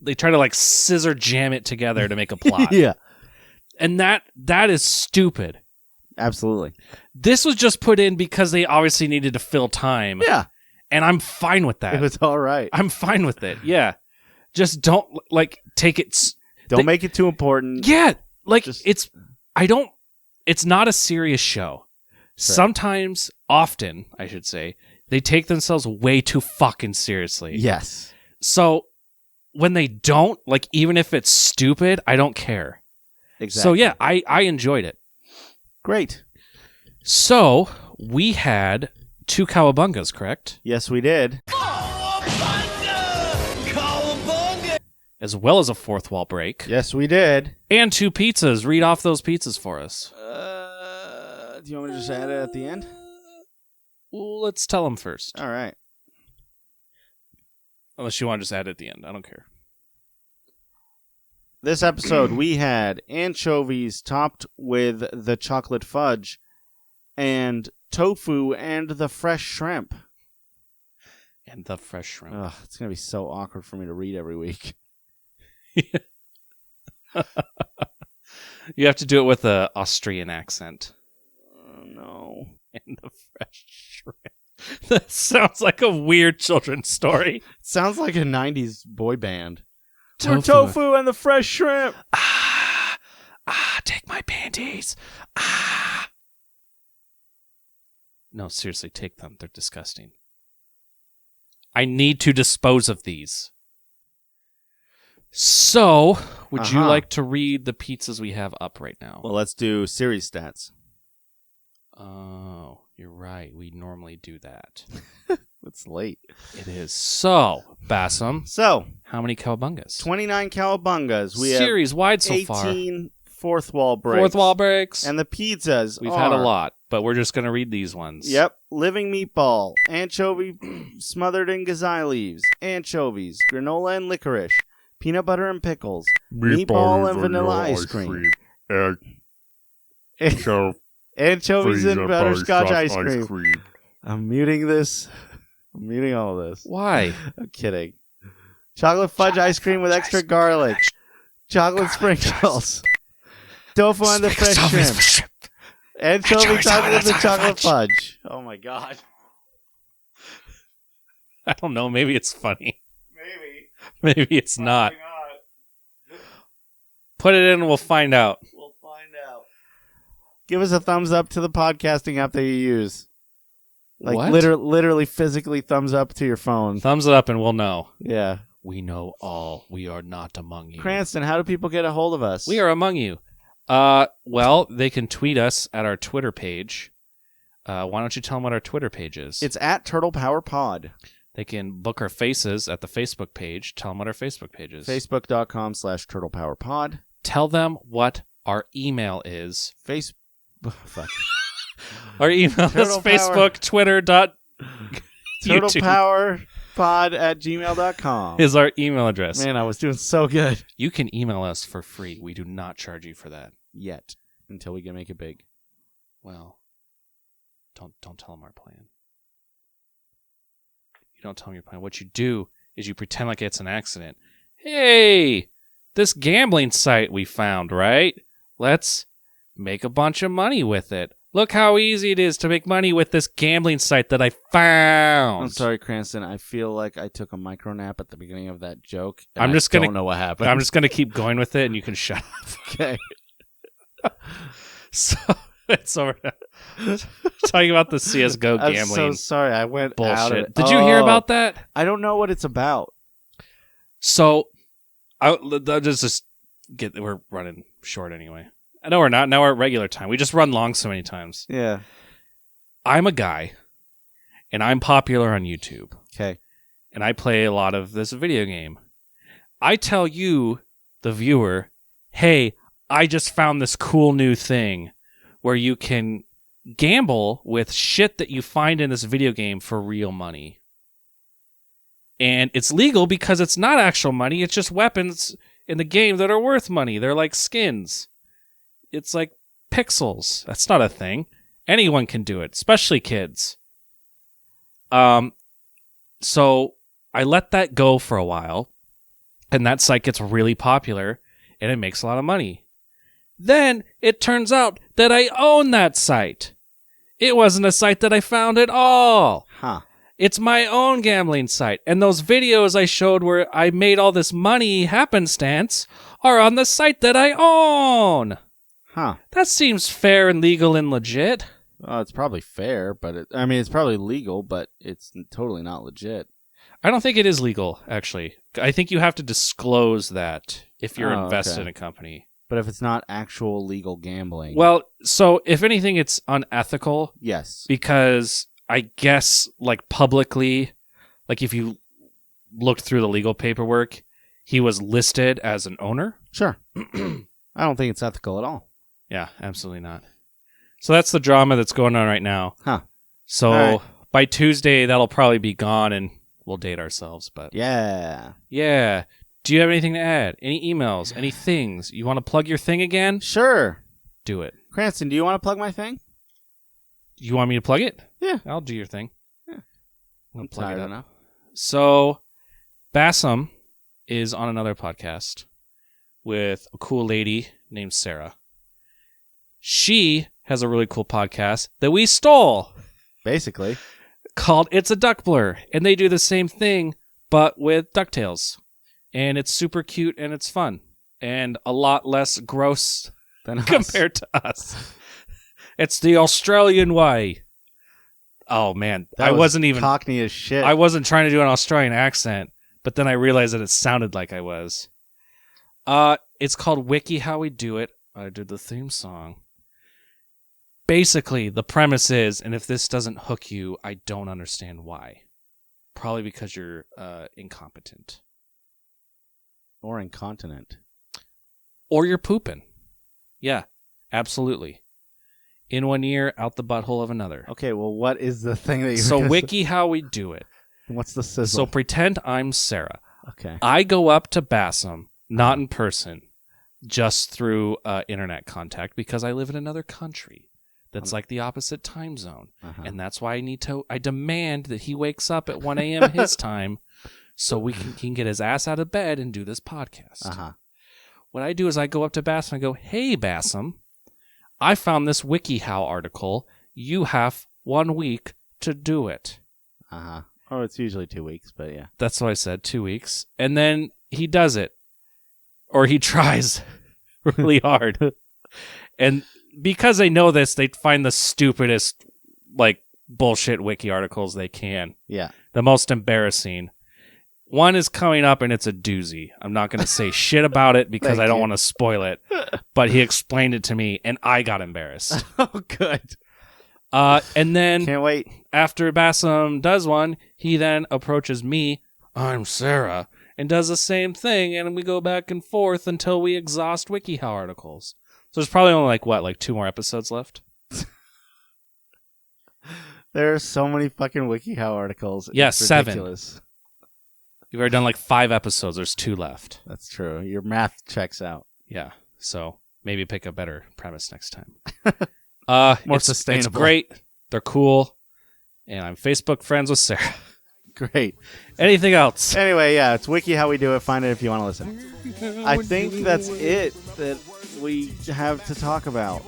S1: They try to like scissor jam it together to make a plot.
S2: Yeah.
S1: And that is stupid.
S2: Absolutely.
S1: This was just put in because they obviously needed to fill time.
S2: Yeah.
S1: And I'm fine with that.
S2: It was all right.
S1: I'm fine with it. Yeah. Just don't like take it.
S2: Don't make it too important.
S1: Yeah. Like
S2: Just-
S1: it's not a serious show. Sometimes, often, I should say, they take themselves way too fucking seriously.
S2: Yes.
S1: So when they don't, like even if it's stupid, I don't care.
S2: Exactly.
S1: So yeah, I enjoyed it.
S2: Great.
S1: So we had 2 Cowabungas, correct?
S2: Yes, we did.
S1: As well as a 4th wall break.
S2: Yes, we did.
S1: And 2 pizzas. Read off those pizzas for us.
S2: Do you want me to just add it at the end?
S1: Well, let's tell them first.
S2: All right.
S1: Unless you want to just add it at the end. I don't care.
S2: This episode, we had anchovies topped with the chocolate fudge and tofu and the fresh shrimp.
S1: And the fresh shrimp.
S2: Ugh, it's going to be so awkward for me to read every week.
S1: You have to do it with an Austrian accent.
S2: Oh, no.
S1: And the fresh shrimp. That sounds like a weird children's story.
S2: Sounds like a 90s boy band.
S1: Tofu.
S2: Tofu and the fresh shrimp.
S1: Take my panties. No, seriously, take them. They're disgusting. I need to dispose of these. So, would you like to read the pizzas we have up right now?
S2: Well, let's do series stats.
S1: Oh, you're right. We normally do that.
S2: It's late.
S1: It is. So, Basem,
S2: So,
S1: how many Cowabungas?
S2: 29 Cowabungas. We
S1: Series wide so
S2: have
S1: far.
S2: 18 fourth wall breaks.
S1: Fourth wall breaks.
S2: And the pizzas
S1: We've
S2: are,
S1: had a lot, but we're just going to read these ones.
S2: Yep. Living meatball, anchovy smothered in gazai leaves, anchovies, granola and licorice, peanut butter and pickles, meatball and vanilla ice cream. Anchovies and butterscotch ice cream. I'm muting this. I'm muting all of this.
S1: Why?
S2: I'm kidding. Chocolate fudge ice cream with extra garlic. Chocolate sprinkles. Tofu and the fresh shrimp. Anchovy chocolate with chocolate fudge. Oh my god.
S1: I don't know. Maybe it's funny.
S2: Maybe.
S1: Maybe it's not. Put it in and we'll find out.
S2: We'll find out. Give us a thumbs up to the podcasting app that you use. Like
S1: What?
S2: literally physically thumbs up to your phone.
S1: Thumbs it up and we'll know.
S2: Yeah.
S1: We know all. We are not among you.
S2: Cranston, how do people get a hold of us?
S1: We are among you. Well, they can tweet us at our Twitter page. Why don't you tell them what our Twitter page is?
S2: It's at Turtle Power Pod.
S1: They can book our faces at the Facebook page. Tell them what our Facebook page is.
S2: Facebook.com/TurtlePowerPod.
S1: Tell them what our email is.
S2: Fuck.
S1: Our email is
S2: Turtle
S1: Facebook, Twitter, YouTube
S2: TurtlePowerPod@gmail.com.
S1: is our email address.
S2: Man, I was doing so good.
S1: You can email us for free. We do not charge you for that.
S2: Yet. Until we can make it big.
S1: Well, don't tell them our plan. You don't tell them your plan. What you do is you pretend like it's an accident. Hey, this gambling site we found, right? Let's make a bunch of money with it. Look how easy it is to make money with this gambling site that I found.
S2: I'm sorry, Cranston. I feel like I took a micro nap at the beginning of that joke. And
S1: I'm just
S2: I
S1: gonna
S2: don't know what happened.
S1: I'm just going to keep going with it and you can shut up.
S2: Okay.
S1: So it's over. Talking about the CSGO
S2: I'm
S1: gambling
S2: so sorry. I went out of
S1: bullshit.
S2: it.
S1: Did you hear about that?
S2: I don't know what it's about.
S1: So, let's just get. We're running short anyway. I know we're not. Now we're at regular time. We just run long so many times.
S2: Yeah.
S1: I'm a guy, and I'm popular on YouTube,
S2: Okay.
S1: and I play a lot of this video game. I tell you, the viewer, hey, I just found this cool new thing where you can gamble with shit that you find in this video game for real money. And it's legal because it's not actual money. It's just weapons in the game that are worth money. They're like skins. It's like pixels. That's not a thing. Anyone can do it, especially kids. So I let that go for a while, and that site gets really popular, and it makes a lot of money. Then it turns out that I own that site. It wasn't a site that I found at all.
S2: Huh.
S1: It's my own gambling site. And those videos I showed where I made all this money happenstance are on the site that I own.
S2: Huh.
S1: That seems fair and legal and legit.
S2: Well, it's probably fair, but it's probably legal, but it's totally not legit.
S1: I don't think it is legal, actually. I think you have to disclose that if you're invested
S2: okay.
S1: in a company.
S2: But if it's not actual legal gambling.
S1: Well, so if anything, it's unethical
S2: yes.
S1: because I guess, like, publicly, like, if you looked through the legal paperwork, he was listed as an owner.
S2: Sure. I don't think it's ethical at all.
S1: Yeah, absolutely not. So that's the drama that's going on right now.
S2: Huh.
S1: So
S2: right.
S1: By Tuesday, that'll probably be gone and we'll date ourselves. But
S2: Yeah.
S1: yeah. Do you have anything to add? Any emails? Any things? You want to plug your thing again?
S2: Sure.
S1: Do it.
S2: Cranston, do you want to plug my thing?
S1: You want me to plug it?
S2: Yeah.
S1: I'll do your thing.
S2: Yeah.
S1: I'm
S2: Tired enough.
S1: So, Basem is on another podcast with a cool lady named Sarah. She has a really cool podcast that we stole
S2: Basically.
S1: called It's a Duck Blur, and they do the same thing but with DuckTales, and it's super cute and it's fun and a lot less gross
S2: Than us.
S1: compared to us. It's the Australian way. Oh man,
S2: That
S1: I
S2: was
S1: wasn't even
S2: Cockney as shit.
S1: I wasn't trying to do an Australian accent, but then I realized that it sounded like I was. It's called Wiki How We Do It. I did the theme song. Basically, the premise is, and if this doesn't hook you, I don't understand why. Probably because you're incompetent.
S2: Or incontinent.
S1: Or you're pooping. Yeah, absolutely. In one ear, out the butthole of another.
S2: Okay, well, what is the thing that you're
S1: So
S2: gonna
S1: Wiki How We Do It.
S2: What's the sizzle?
S1: So pretend I'm Sarah.
S2: Okay.
S1: I go up to Basem, not in person, just through internet contact, because I live in another country that's like the opposite time zone.
S2: Uh-huh.
S1: And that's why I demand that he wakes up at 1 a.m. his time so he can get his ass out of bed and do this podcast.
S2: Uh-huh.
S1: What I do is I go up to Basem and I go, hey, Basem, I found this WikiHow article. You have 1 week to do it.
S2: Uh-huh. Oh, it's usually 2 weeks, but yeah.
S1: That's what I said, 2 weeks. And then he does it. Or he tries really hard. And because they know this, they find the stupidest, like, bullshit wiki articles they can.
S2: Yeah.
S1: The most embarrassing. One is coming up, and it's a doozy. I'm not going to say shit about it because
S2: Thank
S1: I don't
S2: you.
S1: want to spoil it. But he explained it to me, and I got embarrassed.
S2: Oh, good.
S1: And then
S2: Can't wait.
S1: after Basem does one, he then approaches me, I'm Sarah, and does the same thing, and we go back and forth until we exhaust WikiHow articles. So there's probably only like 2 more episodes left.
S2: There are so many fucking WikiHow articles.
S1: Yeah,
S2: It's
S1: 7.
S2: ridiculous.
S1: You've already done like 5 episodes. There's 2 left.
S2: That's true. Your math checks out.
S1: Yeah. So maybe pick a better premise next time.
S2: More
S1: It's
S2: sustainable.
S1: great. They're cool. And I'm Facebook friends with Sarah.
S2: Great.
S1: Anything else?
S2: Anyway, yeah, it's Wiki How We Do It. Find it if you want to listen. I think that's it that we have to talk about.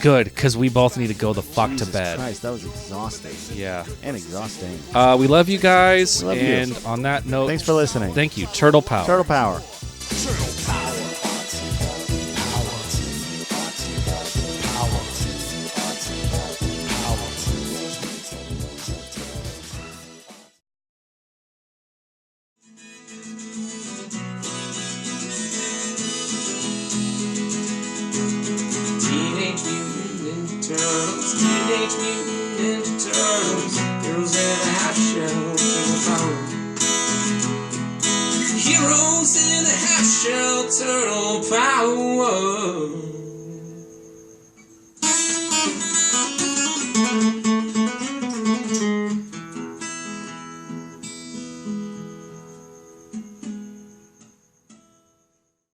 S1: Good, because we both need to go the fuck
S2: Jesus
S1: to bed.
S2: Christ, that was exhausting.
S1: Yeah.
S2: And exhausting.
S1: We love you guys.
S2: We love you.
S1: And on that note,
S2: Thanks for listening.
S1: thank you. Turtle Power.
S2: Turtle Power.
S7: Teenage Mutant Ninja Turtles, Teenage Mutant Ninja Turtles, heroes in a half shell, turtle power. Heroes in a half shell, turtle power.